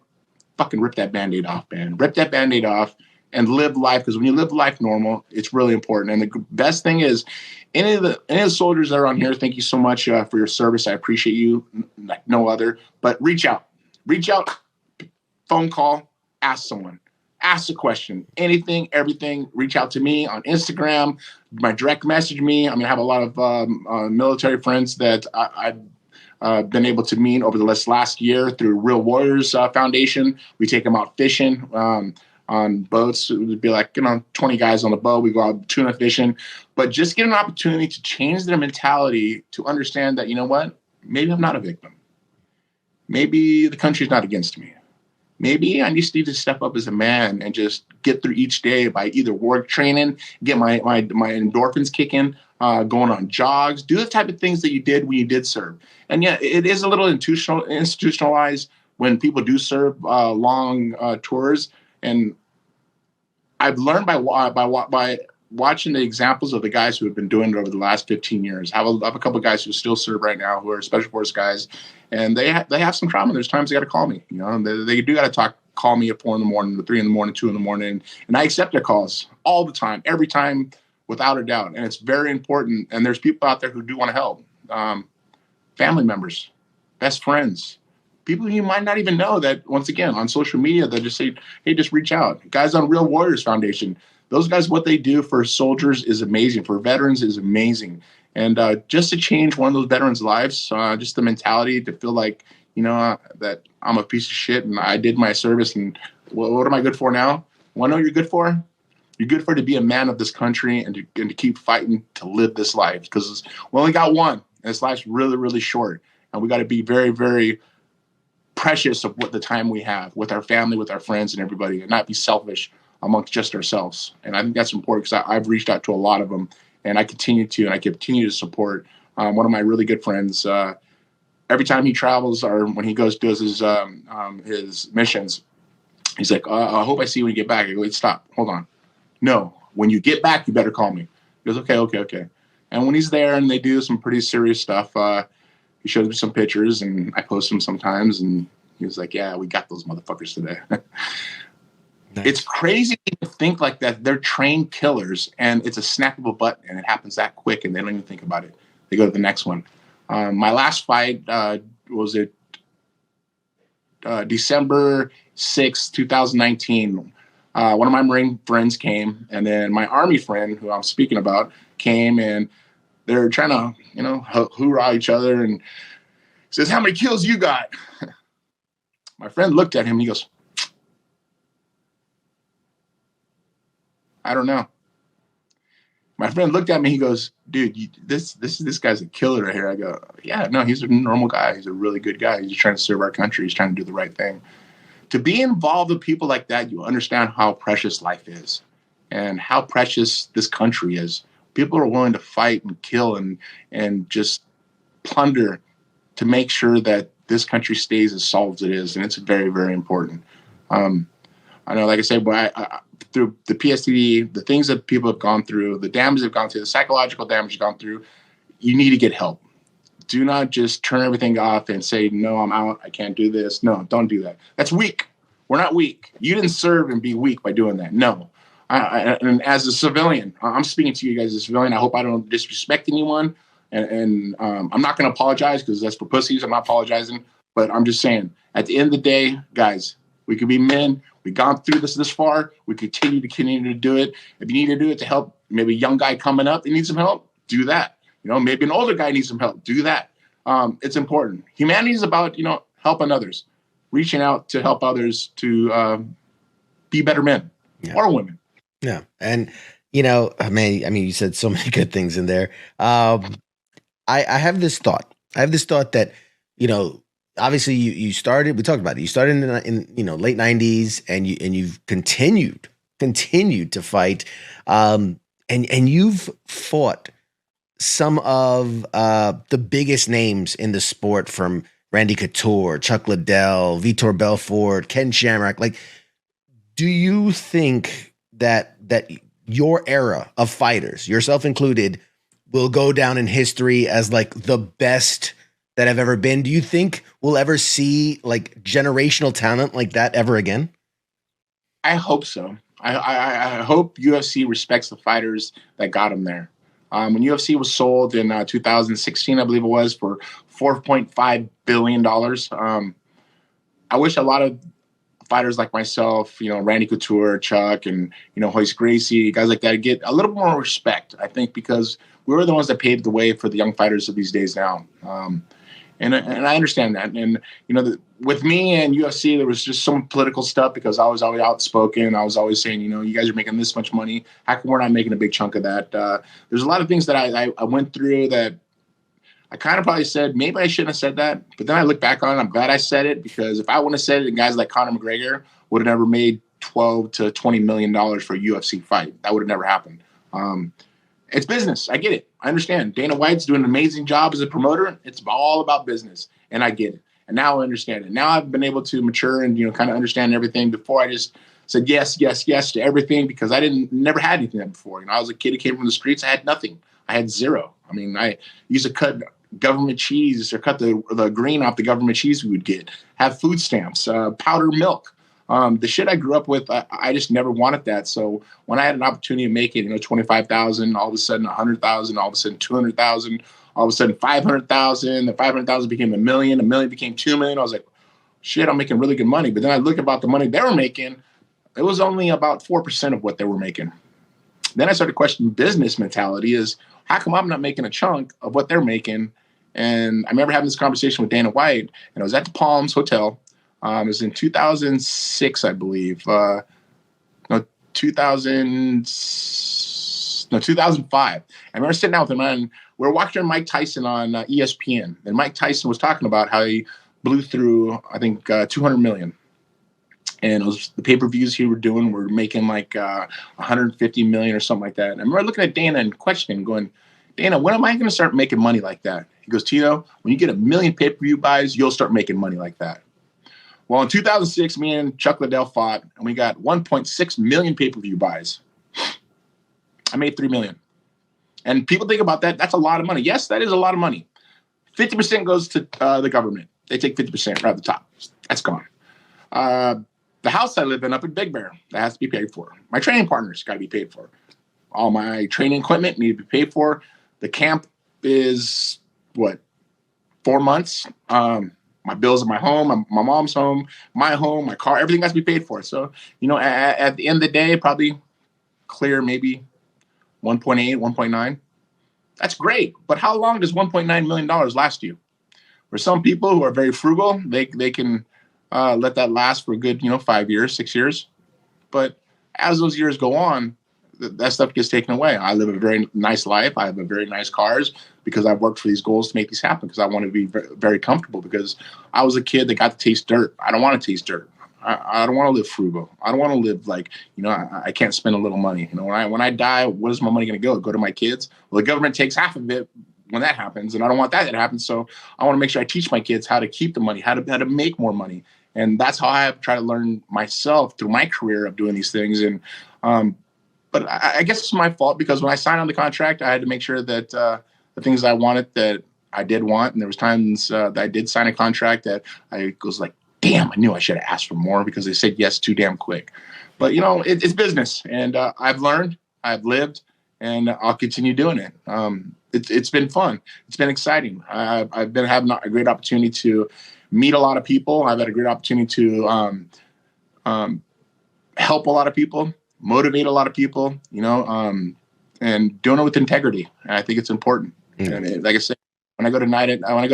fucking rip that Band-Aid off, man. Rip that Band-Aid off and live life. Because when you live life normal, it's really important. And the best thing is, any of the soldiers that are on here, thank you so much for your service. I appreciate you like no other. But reach out, phone call, ask someone, ask a question, anything, everything. Reach out to me on Instagram, my direct message me. I have a lot of military friends that I've been able to meet over the last year through Real Warriors Foundation. We take them out fishing on boats. It would be like 20 guys on the boat. We go out tuna fishing, but just get an opportunity to change their mentality to understand that, maybe I'm not a victim. Maybe the country's not against me. Maybe I just need to step up as a man and just get through each day by either work training, get my endorphins kicking, going on jogs, do the type of things that you did when you did serve. And yeah, it is a little institutionalized when people do serve long tours. And I've learned by watching the examples of the guys who have been doing it over the last 15 years. I have a couple of guys who still serve right now who are special force guys, and they have some trauma. There's times they got to call me. They do got to call me at 4 a.m, 3 a.m, 2 a.m, and I accept their calls all the time, every time, without a doubt. And it's very important. And there's people out there who do want to help. Family members, best friends. People you might not even know that, once again, on social media, they'll just say, hey, just reach out. Guys on Real Warriors Foundation, those guys, what they do for soldiers is amazing. For veterans is amazing. And just to change one of those veterans' lives, just the mentality to feel like, that I'm a piece of shit and I did my service and what am I good for now? Want to know what you're good for? You're good for to be a man of this country and to keep fighting to live this life. Because we only got one. And this life's really, really short. And we got to be very, very precious of what the time we have with our family, with our friends and everybody, and not be selfish amongst just ourselves. And I think that's important because I've reached out to a lot of them, and I continue to support one of my really good friends. Every time he travels or when he does his missions, he's like, I hope I see you when you get back. I go, wait, stop, hold on. No, when you get back, you better call me. He goes, okay. And when he's there and they do some pretty serious stuff, he shows me some pictures and I post them sometimes. And he was like, yeah, we got those motherfuckers today. Nice. It's crazy to think like that. They're trained killers and it's a snap of a button and it happens that quick and they don't even think about it. They go to the next one. My last fight was at December 6th, 2019. One of my Marine friends came and then my Army friend who I'm speaking about came and they're trying to, hoorah each other and says, how many kills you got? My friend looked at him. He goes, I don't know. My friend looked at me. He goes, dude, this guy's a killer right here. I go, yeah, no, he's a normal guy. He's a really good guy. He's just trying to serve our country. He's trying to do the right thing. To be involved with people like that, you understand how precious life is and how precious this country is. People are willing to fight and kill and just plunder to make sure that this country stays as solid as it is. And it's very, very important. I know, like I said, but through the PSTD, the things that people have gone through, the damage they've gone through, the psychological damage they've gone through, you need to get help. Do not just turn everything off and say, no, I'm out. I can't do this. No, don't do that. That's weak. We're not weak. You didn't serve and be weak by doing that. No. And as a civilian, I'm speaking to you guys as a civilian. I hope I don't disrespect anyone. And I'm not going to apologize because that's for pussies. I'm not apologizing. But I'm just saying, at the end of the day, guys, we could be men. We've gone through this far. We continue to do it. If you need to do it to help maybe a young guy coming up that needs some help, do that. You know, maybe an older guy needs some help. Do that. It's important. Humanity is about, helping others, reaching out to help others to be better men or women. Yeah. And, you said so many good things in there. I have this thought. That, obviously you started, we talked about it. You started in late 90s and you've continued to fight. And you've fought some of the biggest names in the sport, from Randy Couture, Chuck Liddell, Vitor Belfort, Ken Shamrock. Like, do you think that your era of fighters, yourself included, will go down in history as like the best that have ever been? Do you think we'll ever see like generational talent like that ever again? I hope so. I hope UFC respects the fighters that got them there. When UFC was sold in 2016, I believe it was, for $4.5 billion. I wish a lot of fighters like myself, Randy Couture, Chuck, and, Hoist Gracie, guys like that, get a little more respect, I think, because we were the ones that paved the way for the young fighters of these days now. And I understand that. And, with me and UFC, there was just some political stuff because I was always outspoken. I was always saying, you guys are making this much money. How come we're not making a big chunk of that? There's a lot of things that I went through that I kind of probably said, maybe I shouldn't have said that. But then I look back on it, I'm glad I said it, because if I wouldn't have said it, guys like Conor McGregor would have never made $12 to $20 million for a UFC fight. That would have never happened. It's business. I get it. I understand. Dana White's doing an amazing job as a promoter. It's all about business, and I get it. And now I understand it. Now I've been able to mature and, kind of understand everything. Before, I just said yes to everything because I never had anything like that before. I was a kid who came from the streets. I had nothing. I had zero. I mean, I used to cut government cheese or cut the green off the government cheese we would get, have food stamps, powdered milk. The shit I grew up with, I just never wanted that. So when I had an opportunity to make it, 25,000, all of a sudden 100,000, all of a sudden 200,000, all of a sudden 500,000, the 500,000 became a million became 2 million. I was like, shit, I'm making really good money. But then I look about the money they were making, it was only about 4% of what they were making. Then I started questioning business mentality is, how come I'm not making a chunk of what they're making? And I remember having this conversation with Dana White, and I was at the Palms Hotel. It was in 2006, I believe. 2005. I remember sitting down with him, and we were watching Mike Tyson on ESPN. And Mike Tyson was talking about how he blew through, I think, 200 million. And it was the pay-per-views he were doing were making like 150 million or something like that. And I remember looking at Dana and questioning, going, Dana, when am I going to start making money like that? He goes, Tito, when you get 1 million pay-per-view buys, you'll start making money like that. Well, in 2006, me and Chuck Liddell fought, and we got 1.6 million pay-per-view buys. I made 3 million. And people think about that. That's a lot of money. Yes, that is a lot of money. 50% goes to the government. They take 50% right at the top. That's gone. The house I live in up in Big Bear, that has to be paid for. My training partners got to be paid for. All my training equipment need to be paid for. The camp is, 4 months? My bills at my home, my mom's home, my car, everything has to be paid for. So, at the end of the day, probably clear maybe 1.8, 1.9. That's great. But how long does $1.9 million last you? For some people who are very frugal, they can let that last for a good, 5 years, 6 years. But as those years go on, that stuff gets taken away. I live a very nice life. I have a very nice cars because I've worked for these goals to make these happen, because I want to be very, very comfortable, because I was a kid that got to taste dirt. I don't want to taste dirt. I don't want to live frugal. I don't want to live like, I can't spend a little money. When I die, what is my money going to go? Go to my kids? Well, the government takes half of it when that happens, and I don't want that to happen. So I want to make sure I teach my kids how to keep the money, how to make more money. And that's how I have tried to learn myself through my career of doing these things. And, but I guess it's my fault, because when I signed on the contract, I had to make sure that the things I wanted, that I did want. And there was times that I did sign a contract that I was like, damn, I knew I should have asked for more, because they said yes too damn quick. But, it's business. And I've learned, I've lived, and I'll continue doing it. It's been fun. It's been exciting. I've been having a great opportunity to meet a lot of people. I've had a great opportunity to help a lot of people, motivate a lot of people, and doing it with integrity. And I think it's important. And like I said, when I go to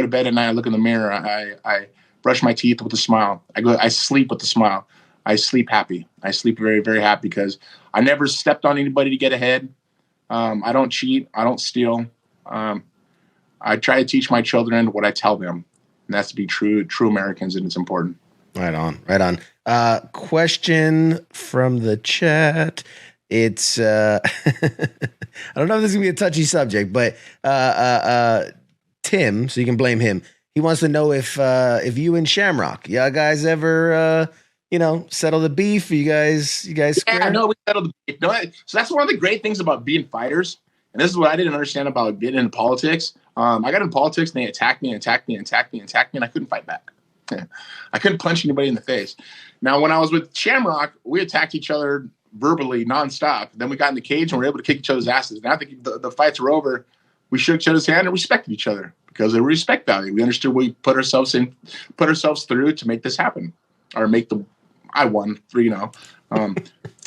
bed at night, I look in the mirror, I brush my teeth with a smile. I sleep with a smile. I sleep happy. I sleep very, very happy, because I never stepped on anybody to get ahead. I don't cheat. I don't steal. I try to teach my children what I tell them, and that's to be true Americans, and it's important. Right on. Question from the chat. It's I don't know if this is gonna be a touchy subject, but Tim, so you can blame him. He wants to know if you and Shamrock, y'all guys ever settle the beef? You guys square? Yeah, no, we settled the beef. No, so that's one of the great things about being fighters. And this is what I didn't understand about getting into politics. I got in politics, and they attacked me, and I couldn't fight back. I couldn't punch anybody in the face. Now, when I was with Shamrock, we attacked each other verbally nonstop. Then we got in the cage, and we were able to kick each other's asses. And I think the fights were over. We shook each other's hand and respected each other, because of respect value. We understood what we put ourselves through to make this happen, or I won 3,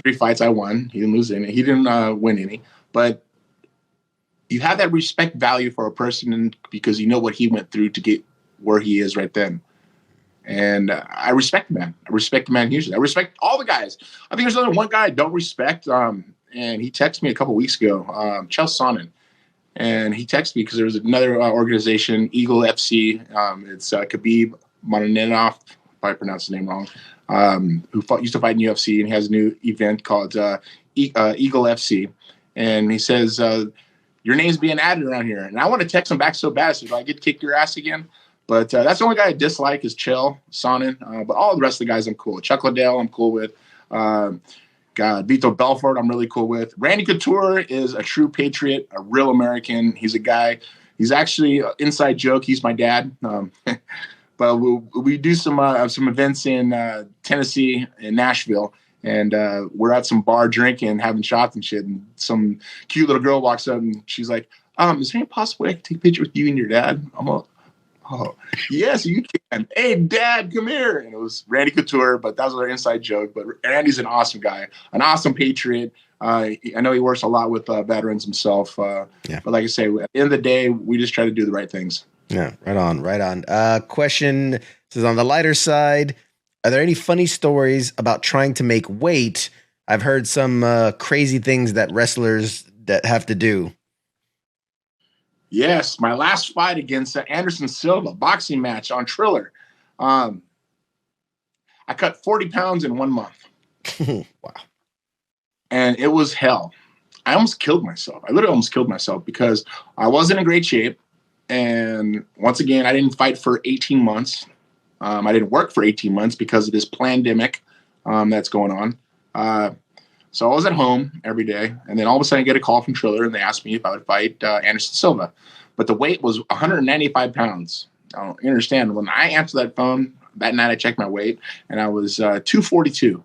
3 fights I won. He didn't lose any. He didn't win any. But you have that respect value for a person, because you know what he went through to get where he is right then. And I respect the man. I respect the man hugely. I respect all the guys. I think there's only one guy I don't respect, and he texted me a couple weeks ago, Chael Sonnen. And he texted me because there was another organization, Eagle FC. It's Khabib Nurmagomedov, if I pronounced the name wrong, who used to fight in UFC, and he has a new event called Eagle FC. And he says, your name's being added around here. And I want to text him back so bad. I said, I get to kick your ass again. But that's the only guy I dislike is Chael Sonnen. But all the rest of the guys I'm cool with. Chuck Liddell I'm cool with. Vitor Belfort I'm really cool with. Randy Couture is a true patriot, a real American. He's a guy. He's actually an inside joke. He's my dad. But we do some events in Tennessee and Nashville. And we're at some bar drinking, having shots and shit. And some cute little girl walks up, and she's like, is there any possible way I can take a picture with you and your dad? I'm like, oh, yes, you can. Hey, Dad, come here. And it was Randy Couture, but that was our inside joke. But Randy's an awesome guy, an awesome patriot. I know he works a lot with veterans himself. But like I say, at the end of the day, we just try to do the right things. Yeah, right on. Question says, on the lighter side, are there any funny stories about trying to make weight? I've heard some crazy things that wrestlers that have to do. Yes, my last fight against Anderson Silva, boxing match on Triller. I cut 40 pounds in 1 month. Wow. And it was hell. I almost killed myself. I literally almost killed myself because I wasn't in great shape. And once again, I didn't fight for 18 months. I didn't work for 18 months because of this pandemic that's going on. So I was at home every day. And then all of a sudden I get a call from Triller, and they asked me if I would fight Anderson Silva. But the weight was 195 pounds. I don't understand. When I answered that phone that night, I checked my weight, and I was 242.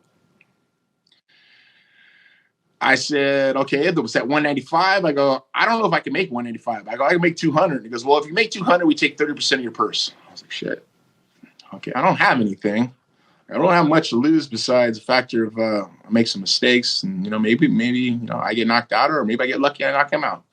I said, okay, it was at 195. I go, I don't know if I can make 185. I go, I can make 200. He goes, well, if you make 200, we take 30% of your purse. I was like, shit. Okay, I don't have anything. I don't have much to lose besides the factor of I make some mistakes, and maybe I get knocked out, or maybe I get lucky and I knock him out.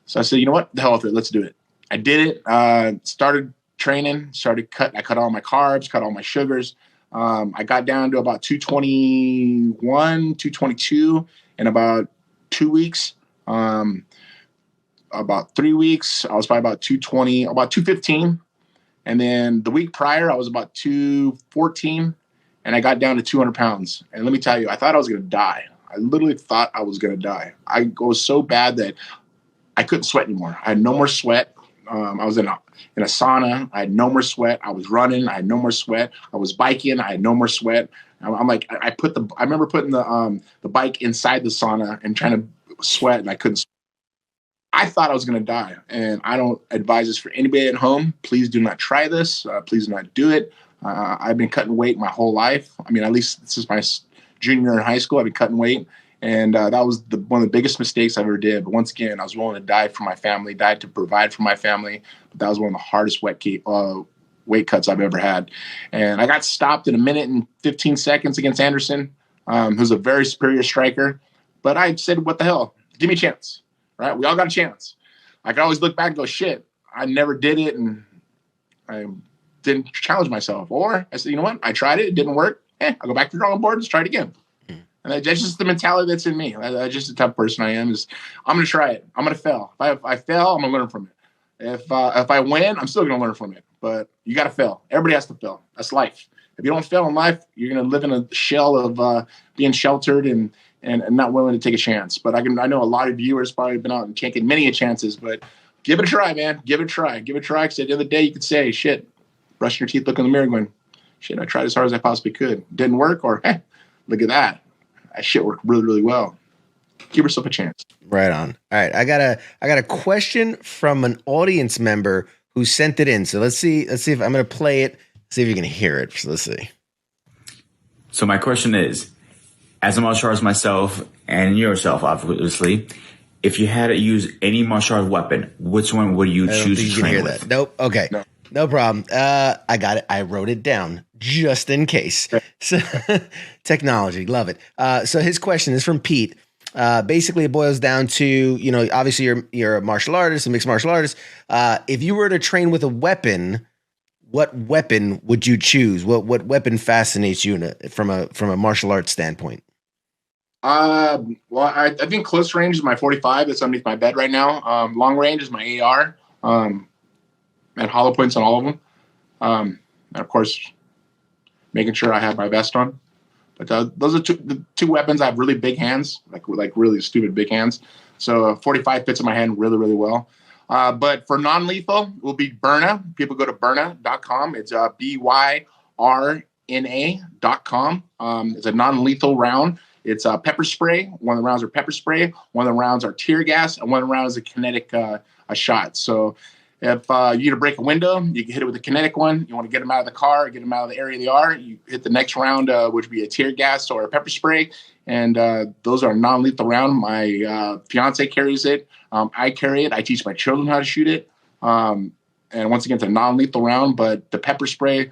So I said, you know what, the hell with it, let's do it. I did it. Started training, I cut all my carbs, cut all my sugars. I got down to about 221, 222 in about 2 weeks. About 3 weeks, I was probably about 220, about 215. And then the week prior, I was about 214, and I got down to 200 pounds. And let me tell you, I thought I was going to die. I literally thought I was going to die. I was so bad that I couldn't sweat anymore. I had no more sweat. I was in a sauna. I had no more sweat. I was running. I had no more sweat. I was biking. I had no more sweat. I'm like, I remember putting the bike inside the sauna and trying to sweat, and I couldn't sweat. I thought I was going to die, and I don't advise this for anybody at home. Please do not try this. Please do not do it. I've been cutting weight my whole life. I mean, at least this is my junior year in high school. I've been cutting weight, and that was one of the biggest mistakes I ever did. But once again, I was willing to die for my family, died to provide for my family. But that was one of the hardest weight cuts I've ever had. And I got stopped in 1 minute and 15 seconds against Anderson, who's a very superior striker. But I said, what the hell? Give me a chance. Right? We all got a chance. I can always look back and go, shit, I never did it, and I didn't challenge myself. Or I said, you know what? I tried it. It didn't work. I'll go back to the drawing board and try it again. And that's just the mentality that's in me. That's just the type of person I am. Is I'm going to try it. I'm going to fail. If I fail, I'm going to learn from it. If I win, I'm still going to learn from it. But you got to fail. Everybody has to fail. That's life. If you don't fail in life, you're going to live in a shell of being sheltered and not willing to take a chance. But I know a lot of viewers probably been out and taking many chances, but give it a try, man. Give it a try. Give it a try. Because at the end of the day, you could say, shit, brushing your teeth, look in the mirror going, shit, I tried as hard as I possibly could. Didn't work, or hey, look at that. That shit worked really, really well. Give yourself a chance. Right on. All right. I got a question from an audience member who sent it in. So let's see if I'm going to play it, see if you can hear it. So let's see. So my question is, as a martial artist myself and yourself, obviously, if you had to use any martial art weapon, which one would you choose to train with? That. Nope. Okay. No problem. I got it. I wrote it down just in case. So, technology. Love it. So his question is from Pete. Basically, it boils down to, obviously you're a martial artist, a mixed martial artist. If you were to train with a weapon, what weapon would you choose? What weapon fascinates you from a martial arts standpoint? Well, I think close range is my 45 that's underneath my bed right now. Long range is my AR, and hollow points on all of them. And of course, making sure I have my vest on. But those are the two weapons. I have really big hands, like really stupid big hands. So 45 fits in my hand really, really well. But for non-lethal, will be Byrna. People go to Byrna.com. It's BYRNA.com. It's a non-lethal round. It's pepper spray. One of the rounds are pepper spray. One of the rounds are tear gas, and one of the rounds is a kinetic a shot. So if you need to break a window, you can hit it with a kinetic one. You want to get them out of the car, get them out of the area they are. You hit the next round, which would be a tear gas or a pepper spray. And those are non-lethal round. My fiance carries it. I carry it. I teach my children how to shoot it. And once again, it's a non-lethal round, but the pepper spray,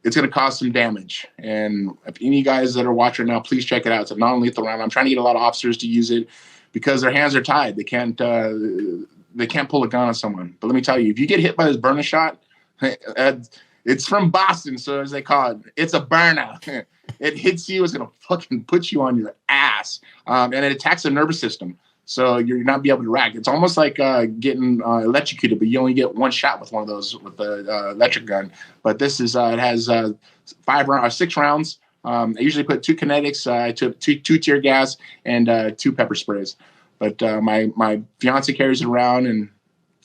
it's going to cause some damage. And if any guys that are watching now, please check it out. It's a non-lethal round. I'm trying to get a lot of officers to use it because their hands are tied. They can't pull a gun on someone. But let me tell you, if you get hit by this Byrna shot, it's from Boston, so as they call it, it's a Byrna. It hits you, it's going to fucking put you on your ass. And it attacks the nervous system. So you're not be able to rack. It's almost like getting electrocuted, but you only get one shot with one of those with the electric gun. But this is it has 6 rounds. I usually put 2 kinetics, I took two tear gas, and 2 pepper sprays. But my fiance carries it around and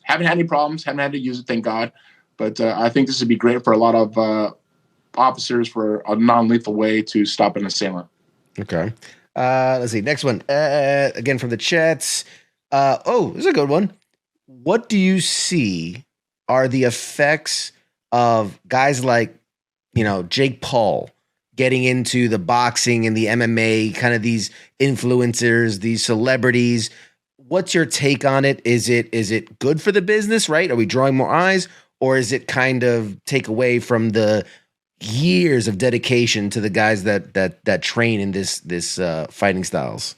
haven't had any problems. Haven't had to use it, thank God. But I think this would be great for a lot of officers for a non-lethal way to stop an assailant. Okay. Let's see. Next one. Again from the chats. This is a good one. What do you see are the effects of guys like, Jake Paul getting into the boxing and the MMA, kind of these influencers, these celebrities? What's your take on it? Is it good for the business, right? Are we drawing more eyes, or is it kind of take away from the years of dedication to the guys that train in this fighting styles?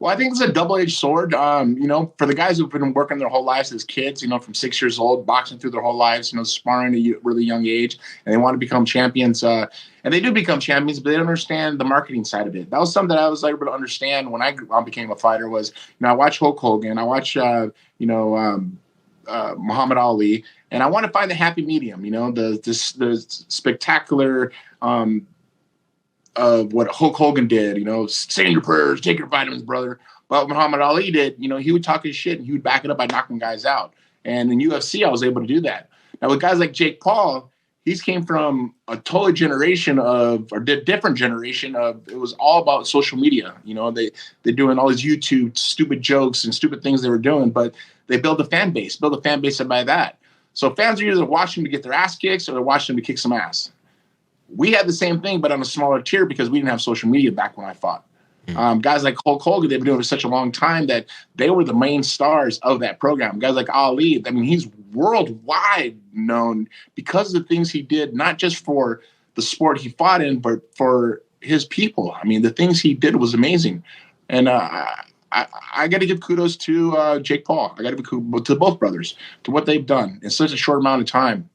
Well, I think it's a double-edged sword. For the guys who've been working their whole lives as kids, from 6 years old, boxing through their whole lives, sparring at a really young age, and they want to become champions. And they do become champions, but they don't understand the marketing side of it. That was something that I was able to understand when I became a fighter. Was I watch Hulk Hogan, I watch Muhammad Ali, and I want to find the happy medium. The spectacular. Of what Hulk Hogan did, saying your prayers, take your vitamins, brother. But what Muhammad Ali did, he would talk his shit and he would back it up by knocking guys out. And in UFC, I was able to do that. Now with guys like Jake Paul, he's came from a totally different generation of, it was all about social media. They're doing all these YouTube stupid jokes and stupid things they were doing, but they build a fan base by that. So fans are either watching to get their ass kicked or they're watching to kick some ass. We had the same thing, but on a smaller tier because we didn't have social media back when I fought. Guys like Hulk Hogan, they've been doing it for such a long time that they were the main stars of that program. Guys like Ali, he's worldwide known because of the things he did, not just for the sport he fought in, but for his people. The things he did was amazing. And I got to give kudos to Jake Paul. I got to give kudos to both brothers, to what they've done in such a short amount of time.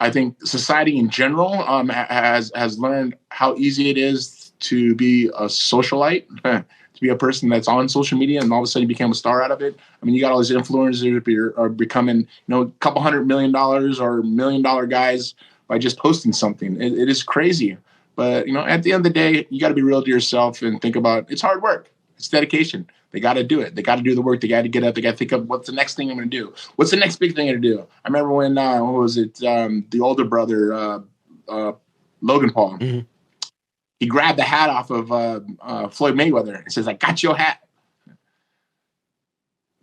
I think society in general has learned how easy it is to be a socialite, to be a person that's on social media, and all of a sudden you became a star out of it. You got all these influencers that are becoming, a couple $100 million or $1 million guys by just posting something. It is crazy. But, at the end of the day, you got to be real to yourself and think about it's hard work. It's dedication. They got to do it. They got to do the work. They got to get up. They got to think of what's the next thing I'm going to do. What's the next big thing I'm going to do? I remember when, the older brother, Logan Paul, he grabbed the hat off of Floyd Mayweather and says, "I got your hat."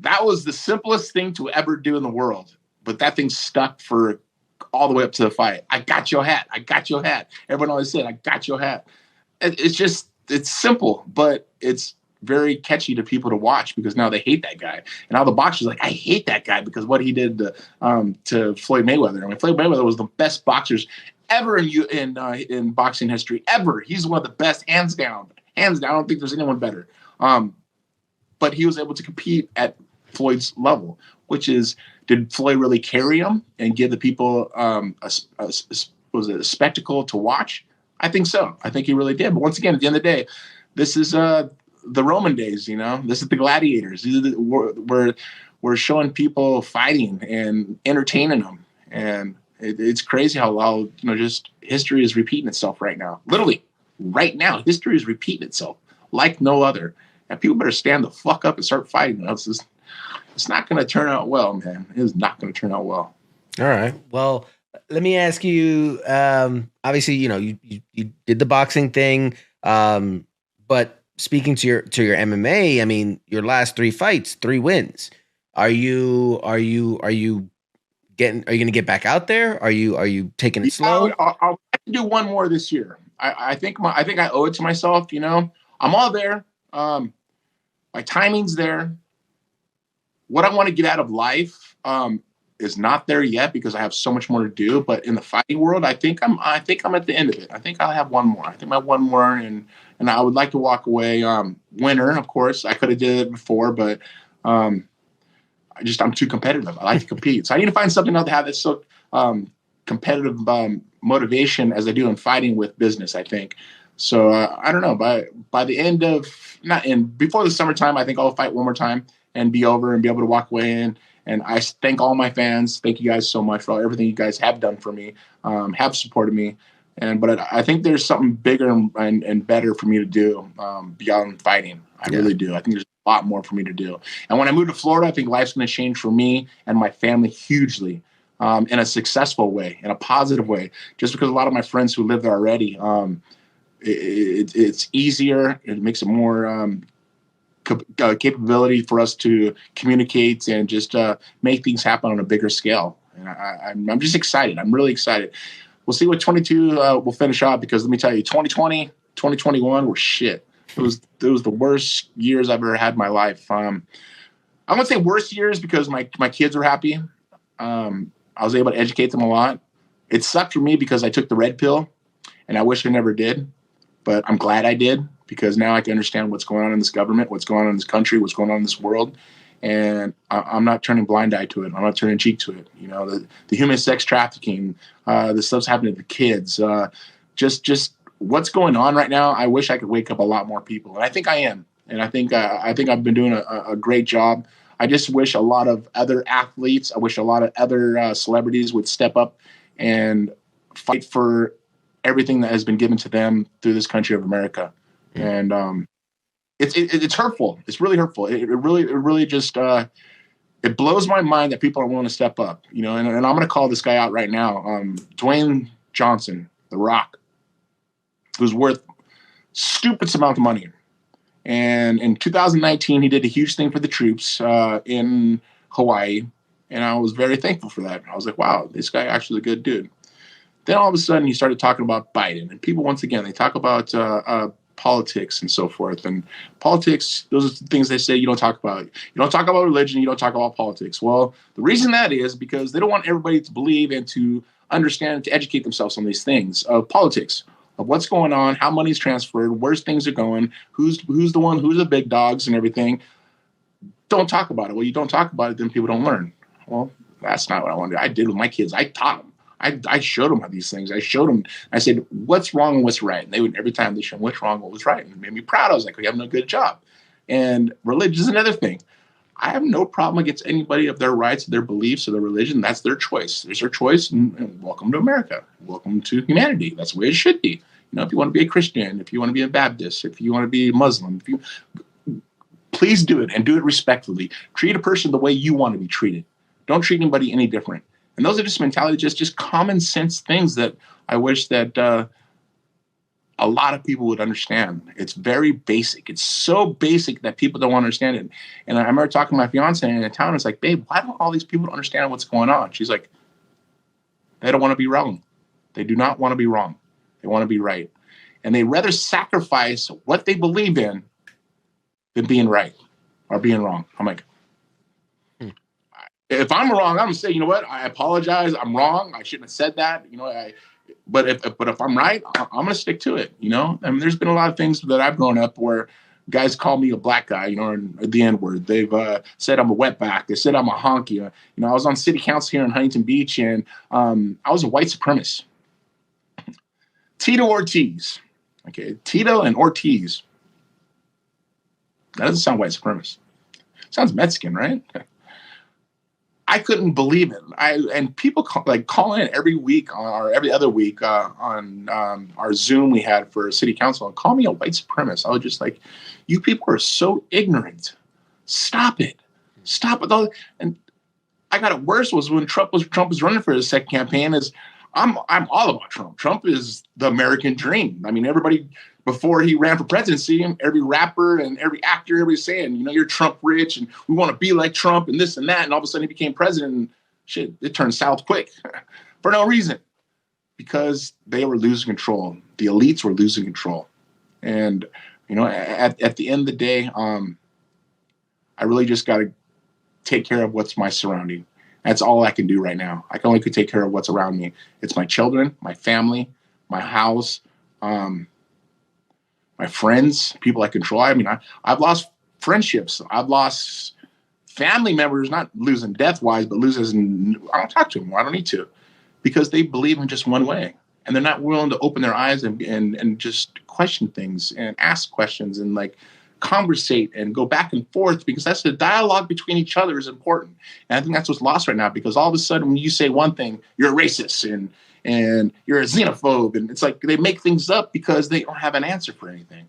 That was the simplest thing to ever do in the world. But that thing stuck for all the way up to the fight. "I got your hat. I got your hat." Everyone always said, "I got your hat." It's simple, but it's very catchy to people to watch because now they hate that guy. And now the boxers like, I hate that guy because what he did to Floyd Mayweather. Floyd Mayweather was the best boxers ever in boxing history, ever. He's one of the best, hands down. Hands down. I don't think there's anyone better. But he was able to compete at Floyd's level, which is, did Floyd really carry him and give the people a spectacle to watch? I think so. I think he really did. But once again, at the end of the day, this is the Roman days, this is the gladiators. We're showing people fighting and entertaining them. And it's crazy how just history is repeating itself right now. Literally, right now, history is repeating itself like no other. And people better stand the fuck up and start fighting. It's not going to turn out well, man. It is not going to turn out well. All right. Well, let me ask you, obviously, you did the boxing thing, but speaking to your MMA, your last 3 fights, 3 wins. Are you going to get back out there? Are you taking it slow? I'll do one more this year. I think I owe it to myself. I'm all there. My timing's there. What I want to get out of life is not there yet because I have so much more to do. But in the fighting world, I think I'm at the end of it. I think I'll have one more. I think I have one more, and I would like to walk away winner. Of course, I could have did it before, but I'm too competitive. I like to compete, so I need to find something else to have that's so competitive motivation as I do in fighting with business. I think so. I don't know. By the end of before the summertime, I think I'll fight one more time and be over and be able to walk away. And I thank all my fans. Thank you guys so much for everything you guys have done for me, have supported me. But I think there's something bigger and better for me to do beyond fighting. I really do. I think there's a lot more for me to do. And when I move to Florida, I think life's going to change for me and my family hugely in a successful way, in a positive way. Just because a lot of my friends who live there already, it's easier. It makes it more capability for us to communicate and just make things happen on a bigger scale. And I'm just excited. I'm really excited. We'll see what 22 will finish off, because let me tell you, 2020, 2021 were shit. It was the worst years I've ever had in my life. I won't say worst years because my kids were happy. I was able to educate them a lot. It sucked for me because I took the red pill, and I wish I never did, but I'm glad I did, because now I can understand what's going on in this government, what's going on in this country, what's going on in this world. And I'm not turning blind eye to it. I'm not turning cheek to it. You know, the human sex trafficking, the stuff's happening to the kids, just what's going on right now. I wish I could wake up a lot more people. And I think I am. And I think I've been doing a great job. I just wish a lot of other athletes, I wish a lot of other celebrities would step up and fight for everything that has been given to them through this country of America. And it's hurtful. It's really hurtful. It really just it blows my mind that people are willing to step up. You know, and I'm going to call this guy out right now. Dwayne Johnson, The Rock, who's worth stupid amount of money. And in 2019, he did a huge thing for the troops in Hawaii. And I was very thankful for that. I was like, wow, this guy actually is a good dude. Then all of a sudden, he started talking about Biden. And people, once again, they talk about politics and so forth. And politics, those are the things they say you don't talk about. You don't talk about religion. You don't talk about politics. Well, the reason that is because they don't want everybody to believe and to understand and to educate themselves on these things of politics, of what's going on, how money's transferred, where things are going, who's the big dogs and everything. Don't talk about it. Well, you don't talk about it, then people don't learn. Well, that's not what I wanted. I did with my kids. I taught them. I showed them these things. I showed them. I said, what's wrong and what's right? And they would, every time they showed what's wrong, what was right. And it made me proud. I was like, we have a good job. And religion is another thing. I have no problem against anybody of their rights, their beliefs, or their religion. That's their choice. There's their choice. And welcome to America. Welcome to humanity. That's the way it should be. You know, if you want to be a Christian, if you want to be a Baptist, if you want to be a Muslim, please do it and do it respectfully. Treat a person the way you want to be treated. Don't treat anybody any different. And those are just mentalities, just common sense things that I wish that a lot of people would understand. It's very basic. It's so basic that people don't understand it. And I remember talking to my fiance in a town. It's like, babe, why don't all these people understand what's going on? She's like, they don't want to be wrong. They do not want to be wrong. They want to be right. And they rather sacrifice what they believe in than being right or being wrong. I'm like, if I'm wrong, I'm going to say, you know what? I apologize. I'm wrong. I shouldn't have said that. You know, but if I'm right, I'm going to stick to it. You know, I mean, there's been a lot of things that I've grown up where guys call me a black guy, you know, or the N-word. They've said I'm a wetback. They said I'm a honky. You know, I was on city council here in Huntington Beach, and I was a white supremacist. Tito Ortiz. Okay, Tito and Ortiz. That doesn't sound white supremacist. Sounds Mexican, right? I couldn't believe it. And people call in every week or every other week on our Zoom we had for city council and call me a white supremacist. I was just like, you people are so ignorant. Stop it. Stop it. And I got it worse was when Trump was running for his second campaign. I'm all about Trump. Trump is the American dream. I mean, everybody before he ran for presidency, every rapper and every actor, everybody's saying, you know, you're Trump rich and we want to be like Trump and this and that. And all of a sudden he became president and shit, it turned south quick for no reason, because they were losing control. The elites were losing control. And, you know, at the end of the day, I really just got to take care of what's my surrounding. That's all I can do right now. I can only take care of what's around me. It's my children, my family, my house, my friends, people I control. I mean, I've lost friendships. I've lost family members, not losing death-wise, but losing, I don't talk to them. I don't need to, because they believe in just one way. And they're not willing to open their eyes and just question things and ask questions and like conversate and go back and forth, because that's the dialogue between each other is important. And I think that's what's lost right now, because all of a sudden when you say one thing, you're a racist and you're a xenophobe. And it's like they make things up because they don't have an answer for anything.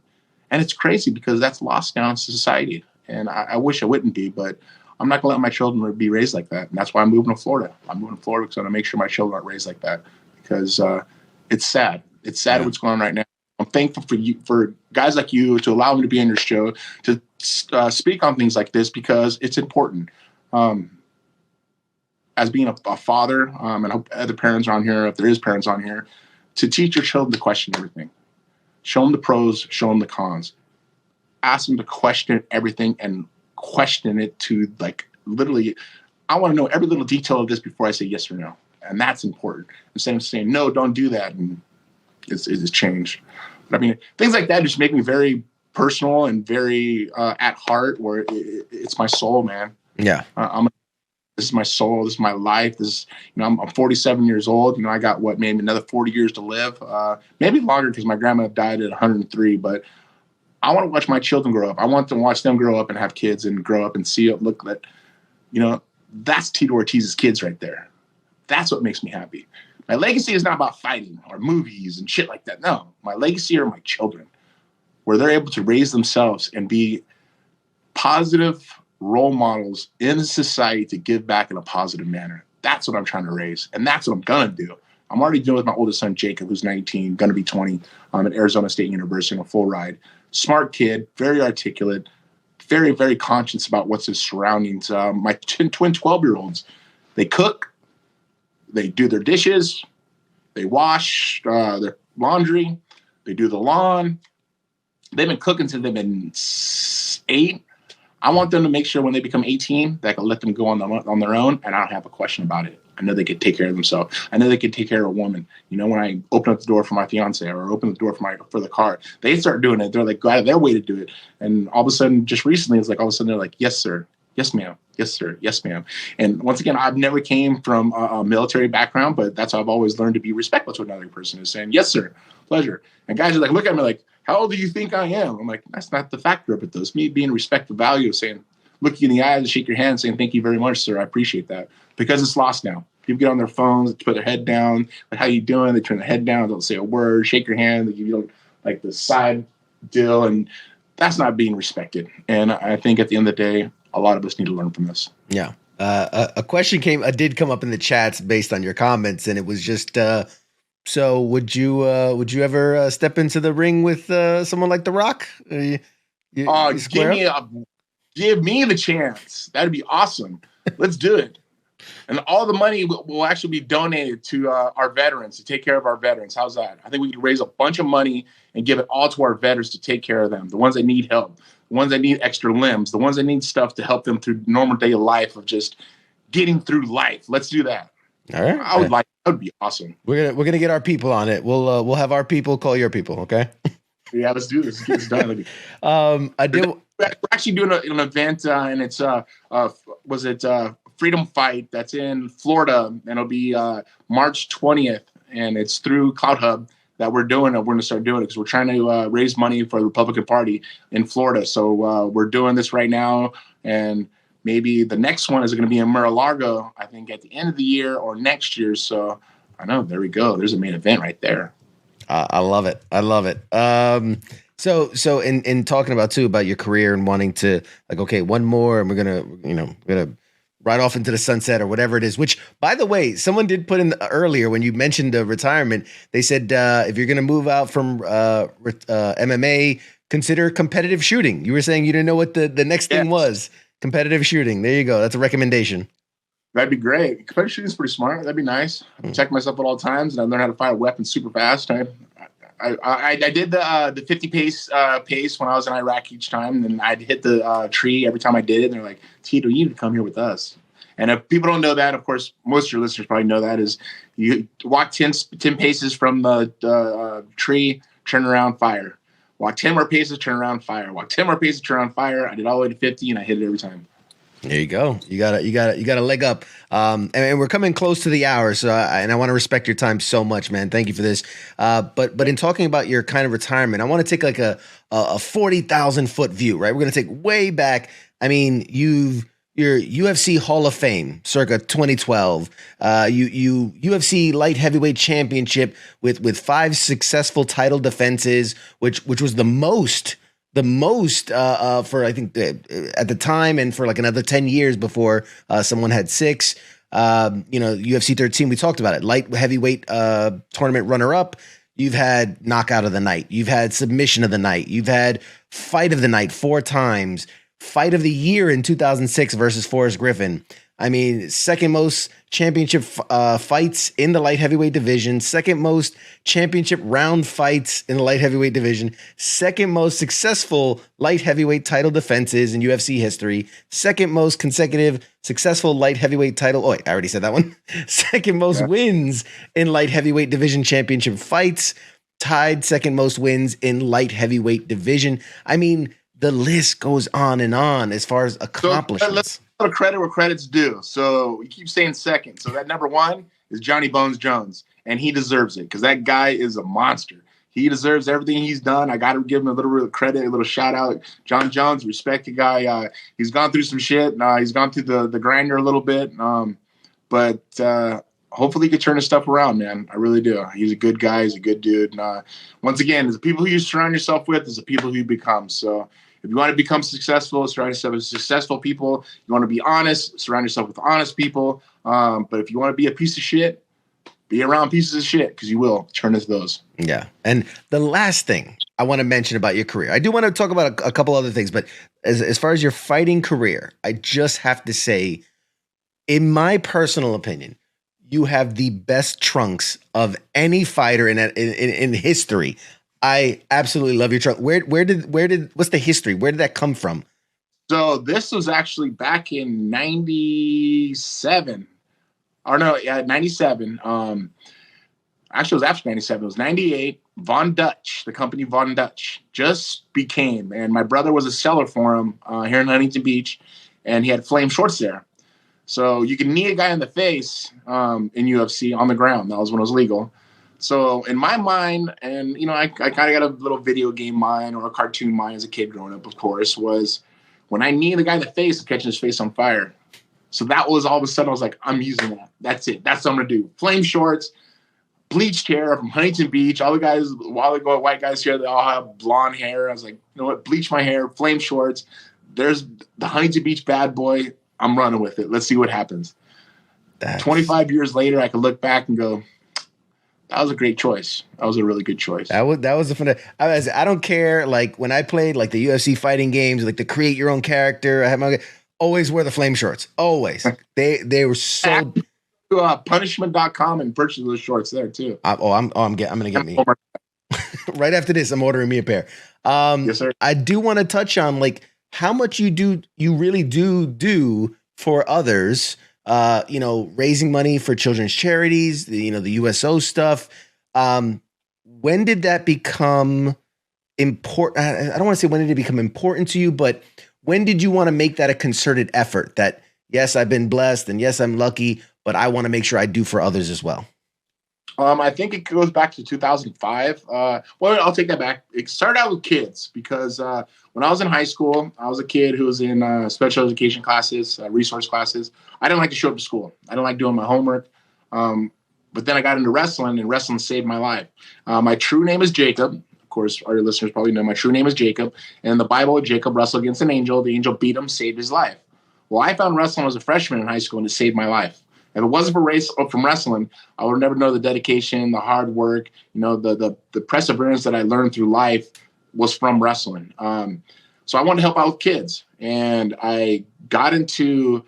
And it's crazy because that's lost now in society. And I wish I wouldn't be, but I'm not going to let my children be raised like that. And that's why I'm moving to Florida. I'm moving to Florida because I want to make sure my children aren't raised like that, because it's sad. It's sad what's going on right now. I'm thankful for you, for guys like you, to allow me to be on your show, to speak on things like this, because it's important. As being a father, and I hope other parents are on here, if there is parents on here, to teach your children to question everything. Show them the pros, show them the cons. Ask them to question everything and question it to, like, literally, I want to know every little detail of this before I say yes or no. And that's important. Instead of saying, no, don't do that, and it's changed. But I mean, things like that just make me very personal and very at heart, where it's my soul, man. Yeah. This is my soul. This is my life. I'm 47 years old. I got maybe another 40 years to live, maybe longer, because my grandma died at 103. But I want to watch my children grow up. I want to watch them grow up and have kids and grow up and see it. Look, that, that's Tito Ortiz's kids right there. That's what makes me happy. My legacy is not about fighting or movies and shit like that. No, my legacy are my children, where they're able to raise themselves and be positive role models in the society to give back in a positive manner. That's what I'm trying to raise, and that's what I'm gonna do. I'm already doing with my oldest son, Jacob, who's 19, gonna be 20, at Arizona State University on a full ride. Smart kid, very articulate, very, very conscious about what's his surroundings. My twin 12-year-olds, they cook, they do their dishes, they wash their laundry, they do the lawn. They've been cooking since they've been 8. I want them to make sure when they become 18 that I can let them go on their own, and I don't have a question about it. I know they could take care of themselves. I know they could take care of a woman. When I open up the door for my fiance or open the door for the car, they start doing it. They're like, go out of their way to do it. And all of a sudden, just recently, it's like all of a sudden they're like, yes, sir. Yes, ma'am. Yes, sir. Yes, ma'am. And once again, I've never came from a military background, but that's how I've always learned to be respectful to another person, is saying, yes, sir. Pleasure. And guys are like, look at me like, how old do you think I am? I'm like, that's not the factor of it, though. It's me being respectful value of saying, look you in the eyes and shake your hand saying, thank you very much, sir. I appreciate that. Because it's lost now. People get on their phones, put their head down. Like, how you doing? They turn their head down. Don't say a word. Shake your hand. They give you like the side deal. And that's not being respected. And I think at the end of the day, a lot of us need to learn from this. Yeah. A question did come up in the chats based on your comments. And it was just, so would you ever step into the ring with someone like The Rock? Give me the chance. That'd be awesome. Let's do it. And all the money will actually be donated to our veterans, to take care of our veterans. How's that? I think we could raise a bunch of money and give it all to our veterans to take care of them. The ones that need help, the ones that need extra limbs, the ones that need stuff to help them through normal day life of just getting through life. Let's do that. All right. That would be awesome. We're gonna get our people on it. We'll have our people call your people. Okay. Yeah, let's do this. Let's get this done. We're actually doing an event, and it's Freedom Fight that's in Florida, and it'll be March 20th, and it's through Cloud Hub that we're doing it. We're going to start doing it because we're trying to raise money for the Republican Party in Florida. So we're doing this right now, and maybe the next one is going to be in Mar-a-Lago, I think, at the end of the year or next year. So I know, there we go. There's a main event right there. I love it. I love it. So in talking about your career and wanting to, like, okay, one more, and we're gonna ride off into the sunset or whatever it is. Which, by the way, someone did put in earlier when you mentioned retirement. They said if you're gonna move out from MMA, consider competitive shooting. You were saying you didn't know what the next thing was. Competitive shooting. There you go. That's a recommendation. That'd be great. Competitive shooting is pretty smart. That'd be nice. I check myself at all times, and I learned how to fire a weapon super fast. I did the 50 pace when I was in Iraq each time, and I'd hit the tree every time I did it. And they're like, Tito, you need to come here with us. And if people don't know that, of course, most of your listeners probably know that, is you walk 10 paces from the tree, turn around, fire. Walk 10 more paces, turn around, fire. Walk 10 more paces, turn around, fire. I did all the way to 50, and I hit it every time. There you go. You got a leg up. And we're coming close to the hour. So I want to respect your time so much, man. Thank you for this. But in talking about your kind of retirement, I want to take like a 40,000 foot view, right? We're going to take way back. I mean, you're UFC Hall of Fame, circa 2012. You UFC light heavyweight championship with 5 successful title defenses, which was the most for, I think, at the time, and for like another 10 years before someone had 6. UFC 13, we talked about it. Light heavyweight tournament runner up. You've had knockout of the night. You've had submission of the night. You've had fight of the night 4 times. Fight of the year in 2006 versus Forrest Griffin. I mean, second most championship fights in the light heavyweight division, second most championship round fights in the light heavyweight division, second most successful light heavyweight title defenses in UFC history, second most consecutive successful light heavyweight title. Oh, I already said that one. Second most wins in light heavyweight division championship fights. tied second most wins in light heavyweight division. I mean, the list goes on and on as far as accomplishments. Let's put credit where credit's due. So you keep saying second. So that number one is Johnny Bones Jones, and he deserves it because that guy is a monster. He deserves everything he's done. I got to give him a little bit of credit, a little shout out. John Jones, respect the guy. He's gone through some shit. He's gone through the grinder a little bit. But hopefully he can turn his stuff around, man. I really do. He's a good guy. He's a good dude. And, once again, it's the people who you surround yourself with is the people who you become. So if you want to become successful, surround yourself with successful people. You want to be honest, surround yourself with honest people. But if you want to be a piece of shit, be around pieces of shit because you will turn into those. Yeah. And the last thing I want to mention about your career, I do want to talk about a couple other things, but as far as your fighting career, I just have to say, in my personal opinion, you have the best trunks of any fighter in history. I absolutely love your trunk. What's the history? Where did that come from? So this was actually back in 97. Or no, yeah, 97. Actually, it was after 97. It was 98. Von Dutch, the company Von Dutch, just became, and my brother was a seller for him here in Huntington Beach, and he had flame shorts there. So you can knee a guy in the face in UFC on the ground. That was when it was legal. So in my mind, and I kind of got a little video game mind or a cartoon mind as a kid growing up, of course, was when I knee the guy in the face, catching his face on fire. So that was all of a sudden, I was like, I'm using that. That's it. That's what I'm going to do. Flame shorts, bleached hair from Huntington Beach. All the guys, while they go white guys here, they all have blonde hair. I was like, you know what? Bleach my hair, flame shorts. There's the Huntington Beach Bad Boy. I'm running with it. Let's see what happens. 25 years later, I could look back and go, that was a great choice. That was a really good choice. That was a fun. I don't care. Like when I played like the UFC fighting games, like to create your own character, I had my always wear the flame shorts. Always. They were so. Punishment.com and purchase those shorts there too. I'm gonna get me right after this. I'm ordering me a pair. Yes, sir. I do want to touch on like how much you really do for others. Raising money for children's charities. The USO stuff. When did that become important? I don't want to say when did it become important to you, but when did you want to make that a concerted effort that, yes, I've been blessed and yes, I'm lucky, but I want to make sure I do for others as well? I think it goes back to 2005. Well, I'll take that back. It started out with kids because when I was in high school, I was a kid who was in special education classes, resource classes. I didn't like to show up to school. I didn't like doing my homework. But then I got into wrestling, and wrestling saved my life. My true name is Jacob. Of course, all your listeners probably know my true name is Jacob. And in the Bible, Jacob wrestled against an angel. The angel beat him, saved his life. Well, I found wrestling as a freshman in high school, and it saved my life. If it wasn't from wrestling, I would never know the dedication, the hard work, the perseverance that I learned through life was from wrestling. So I wanted to help out with kids, and I got into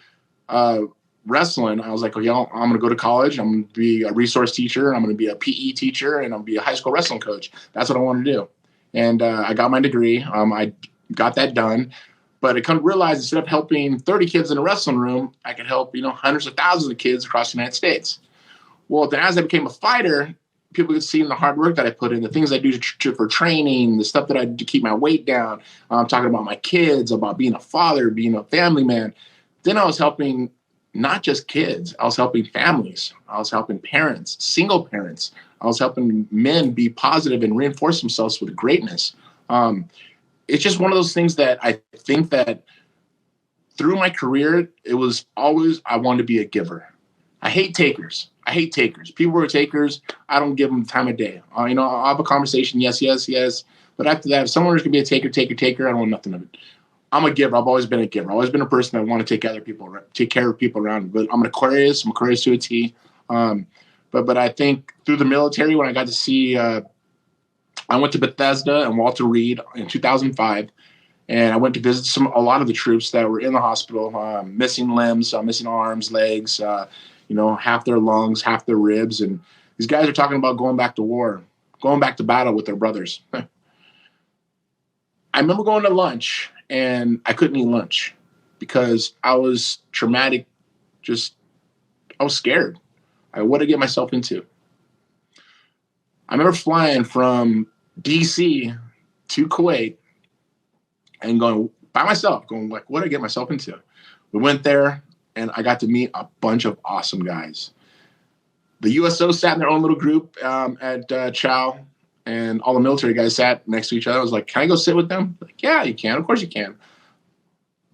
wrestling. I was like, I'm going to go to college. I'm going to be a resource teacher. I'm going to be a PE teacher, and I'm going to be a high school wrestling coach. That's what I want to do. And I got my degree. I got that done. But I come to realize instead of helping 30 kids in a wrestling room, I could help, hundreds of thousands of kids across the United States. Well, then as I became a fighter, people could see the hard work that I put in, the things I do for training, the stuff that I do to keep my weight down. I'm talking about my kids, about being a father, being a family man. Then I was helping not just kids. I was helping families. I was helping parents, single parents. I was helping men be positive and reinforce themselves with greatness. It's just one of those things that I think that through my career, it was always I wanted to be a giver. I hate takers. People who are takers, I don't give them the time of day. I'll have a conversation, yes. But after that, if someone is going to be a taker, I don't want nothing of it. I'm a giver. I've always been a giver. I've always been a person that want to take care of people around me. But I'm an Aquarius. I'm Aquarius to a T. But I think through the military, when I got to see I went to Bethesda and Walter Reed in 2005, and I went to visit a lot of the troops that were in the hospital, missing limbs, missing arms, legs, half their lungs, half their ribs. And these guys are talking about going back to war, going back to battle with their brothers. I remember going to lunch, and I couldn't eat lunch because I was traumatic. I was scared. What did I get myself into? I remember flying from DC to Kuwait and going by myself, going like, what did I get myself into? We went there and I got to meet a bunch of awesome guys. The USO sat in their own little group at Chow, and all the military guys sat next to each other. I was like, can I go sit with them? Like, yeah, you can. Of course you can.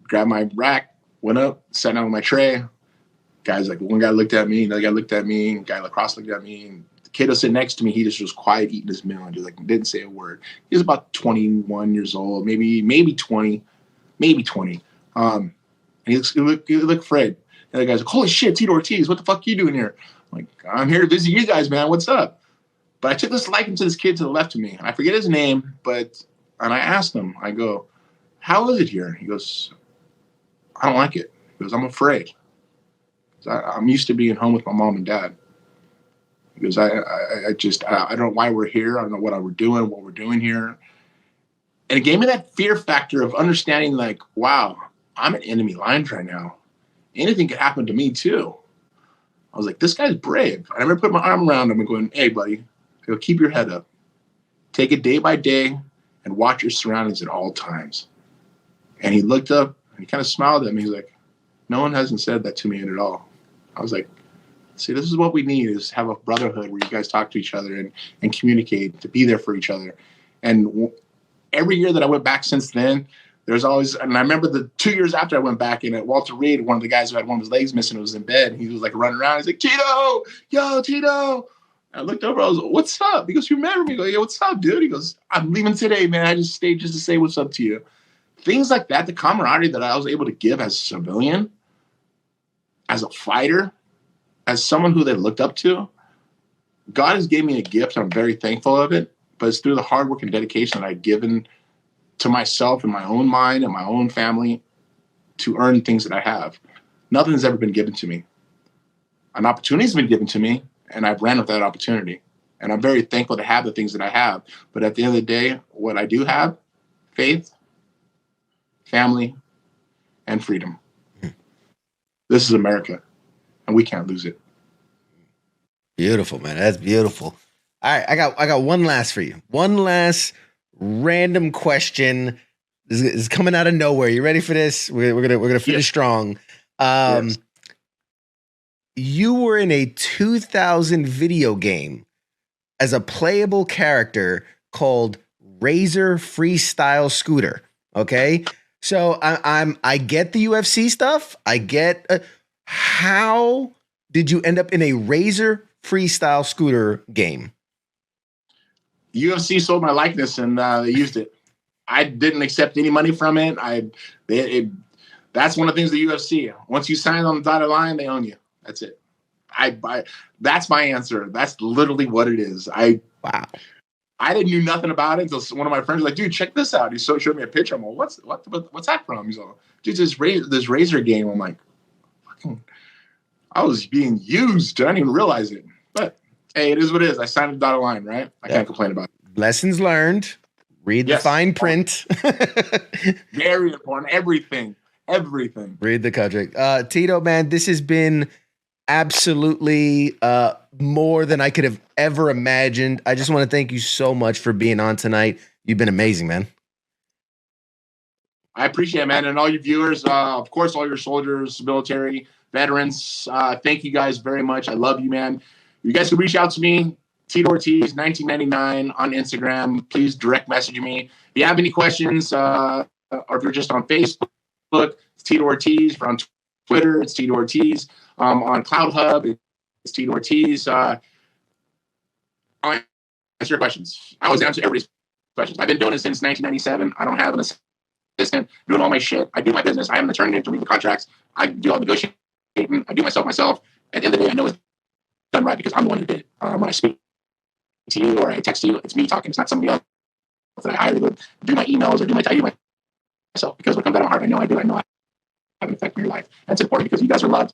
Grabbed my rack, went up, sat down on my tray. Guys, like, one guy looked at me, another guy looked at me, and guy lacrosse looked at me, and the kid was sitting next to me. He just was quiet eating his meal and just like didn't say a word. He was about 21 years old, maybe 20. And he looked afraid. And the guy's like, holy shit, Tito Ortiz, what the fuck are you doing here? I'm like, I'm here to visit you guys, man. What's up? But I took this liking to this kid to the left of me. I forget his name, and I asked him, I go, how is it here? He goes, I don't like it. He goes, I'm afraid. I'm used to being home with my mom and dad. He goes, I don't know why we're here. I don't know what we're doing here. And it gave me that fear factor of understanding, like, wow, I'm in enemy lines right now. Anything could happen to me too. I was like, this guy's brave. I remember putting my arm around him and going, hey, buddy, I go, keep your head up. Take it day by day and watch your surroundings at all times. And he looked up and he kind of smiled at me. He's like, no one hasn't said that to me at all. I was like, see, this is what we need, is have a brotherhood where you guys talk to each other and communicate, to be there for each other. And every year that I went back since then, there's always, and I remember the 2 years after I went back in, at Walter Reed, one of the guys who had one of his legs missing was in bed. And he was like running around. He's like, Tito, yo, Tito. I looked over. I was like, what's up? He goes, you remember me? I go, yeah, what's up, dude? He goes, I'm leaving today, man. I just stayed just to say what's up to you. Things like that, the camaraderie that I was able to give as a civilian, as a fighter, as someone who they looked up to, God has given me a gift. I'm very thankful of it. But it's through the hard work and dedication that I've given to myself and my own mind and my own family to earn things that I have. Nothing has ever been given to me. An opportunity has been given to me, and I've ran with that opportunity. And I'm very thankful to have the things that I have. But at the end of the day, what I do have, faith, family, and freedom. This is America, and we can't lose it. Beautiful, man. That's beautiful. All right, I got one last for you. One last random question. This is coming out of nowhere. You ready for this? We're gonna finish strong. Yes. You were in a 2000 video game as a playable character called Razor Freestyle Scooter. Okay, so I get the UFC stuff. I get how did you end up in a Razor Freestyle Scooter game? UFC sold my likeness and they used it. I didn't accept any money from it. That's one of the things the UFC. Once you sign on the dotted line, they own you. That's it. That's my answer. That's literally what it is. Wow. I didn't know nothing about it until one of my friends was like, dude, check this out. He showed me a picture. I'm like, what's that from? He's like, dude, this Razor game. I'm like, fucking, I was being used. I didn't even realize it. But hey, it is what it is. I signed the dotted line, right? I can't complain about it. Lessons learned. Read the fine print. Very important. Everything. Read the contract. Tito, man, this has been absolutely more than I could have ever imagined. I just want to thank you so much for being on tonight. You've been amazing, man. I appreciate it, man. And all your viewers, of course, all your soldiers, military, veterans, thank you guys very much. I love you, man. You guys can reach out to me, Tito Ortiz, 1999 on Instagram. Please direct message me. If you have any questions, or if you're just on Facebook, it's Tito Ortiz. If you're on Twitter, it's Tito Ortiz. On Cloud Hub, it's Tito Ortiz. I'll answer your questions. I always answer everybody's questions. I've been doing it since 1997. I don't have an assistant doing all my shit. I do my business. I have an attorney to read the contracts. I do all the negotiating. I do myself. At the end of the day, I know it's done right because I'm the one who did it. When I speak to you or I text you, it's me talking. It's not somebody else that I hired to do my emails or do myself, because what comes out of my heart, I know I have an effect on your life. That's important because you guys are loved.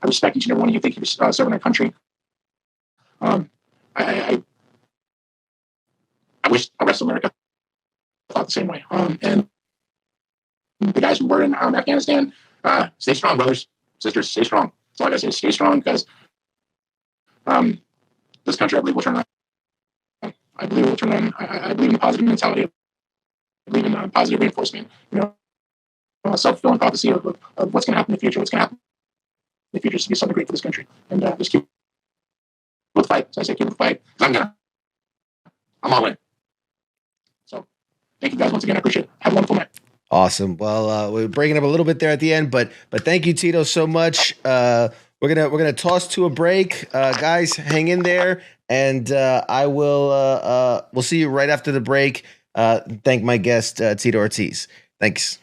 I respect each and every one of you. Thank you for serving our country. I wish the rest of America thought the same way. And the guys who were in Afghanistan, stay strong, brothers, sisters, stay strong. That's all I gotta say is stay strong, because this country, I believe, will turn around. I believe it will turn on. I believe in positive mentality. I believe in positive reinforcement. Self-fulfilling prophecy of what's going to happen in the future. What's going to happen in the future is to be something great for this country. And just keep with fight. So I say keep with fight. I'm all in. So thank you guys once again. I appreciate it. Have a wonderful night. Awesome. Well, we're breaking up a little bit there at the end, but thank you, Tito, so much. We're gonna toss to a break, guys. Hang in there, and we'll see you right after the break. Thank my guest, Tito Ortiz. Thanks.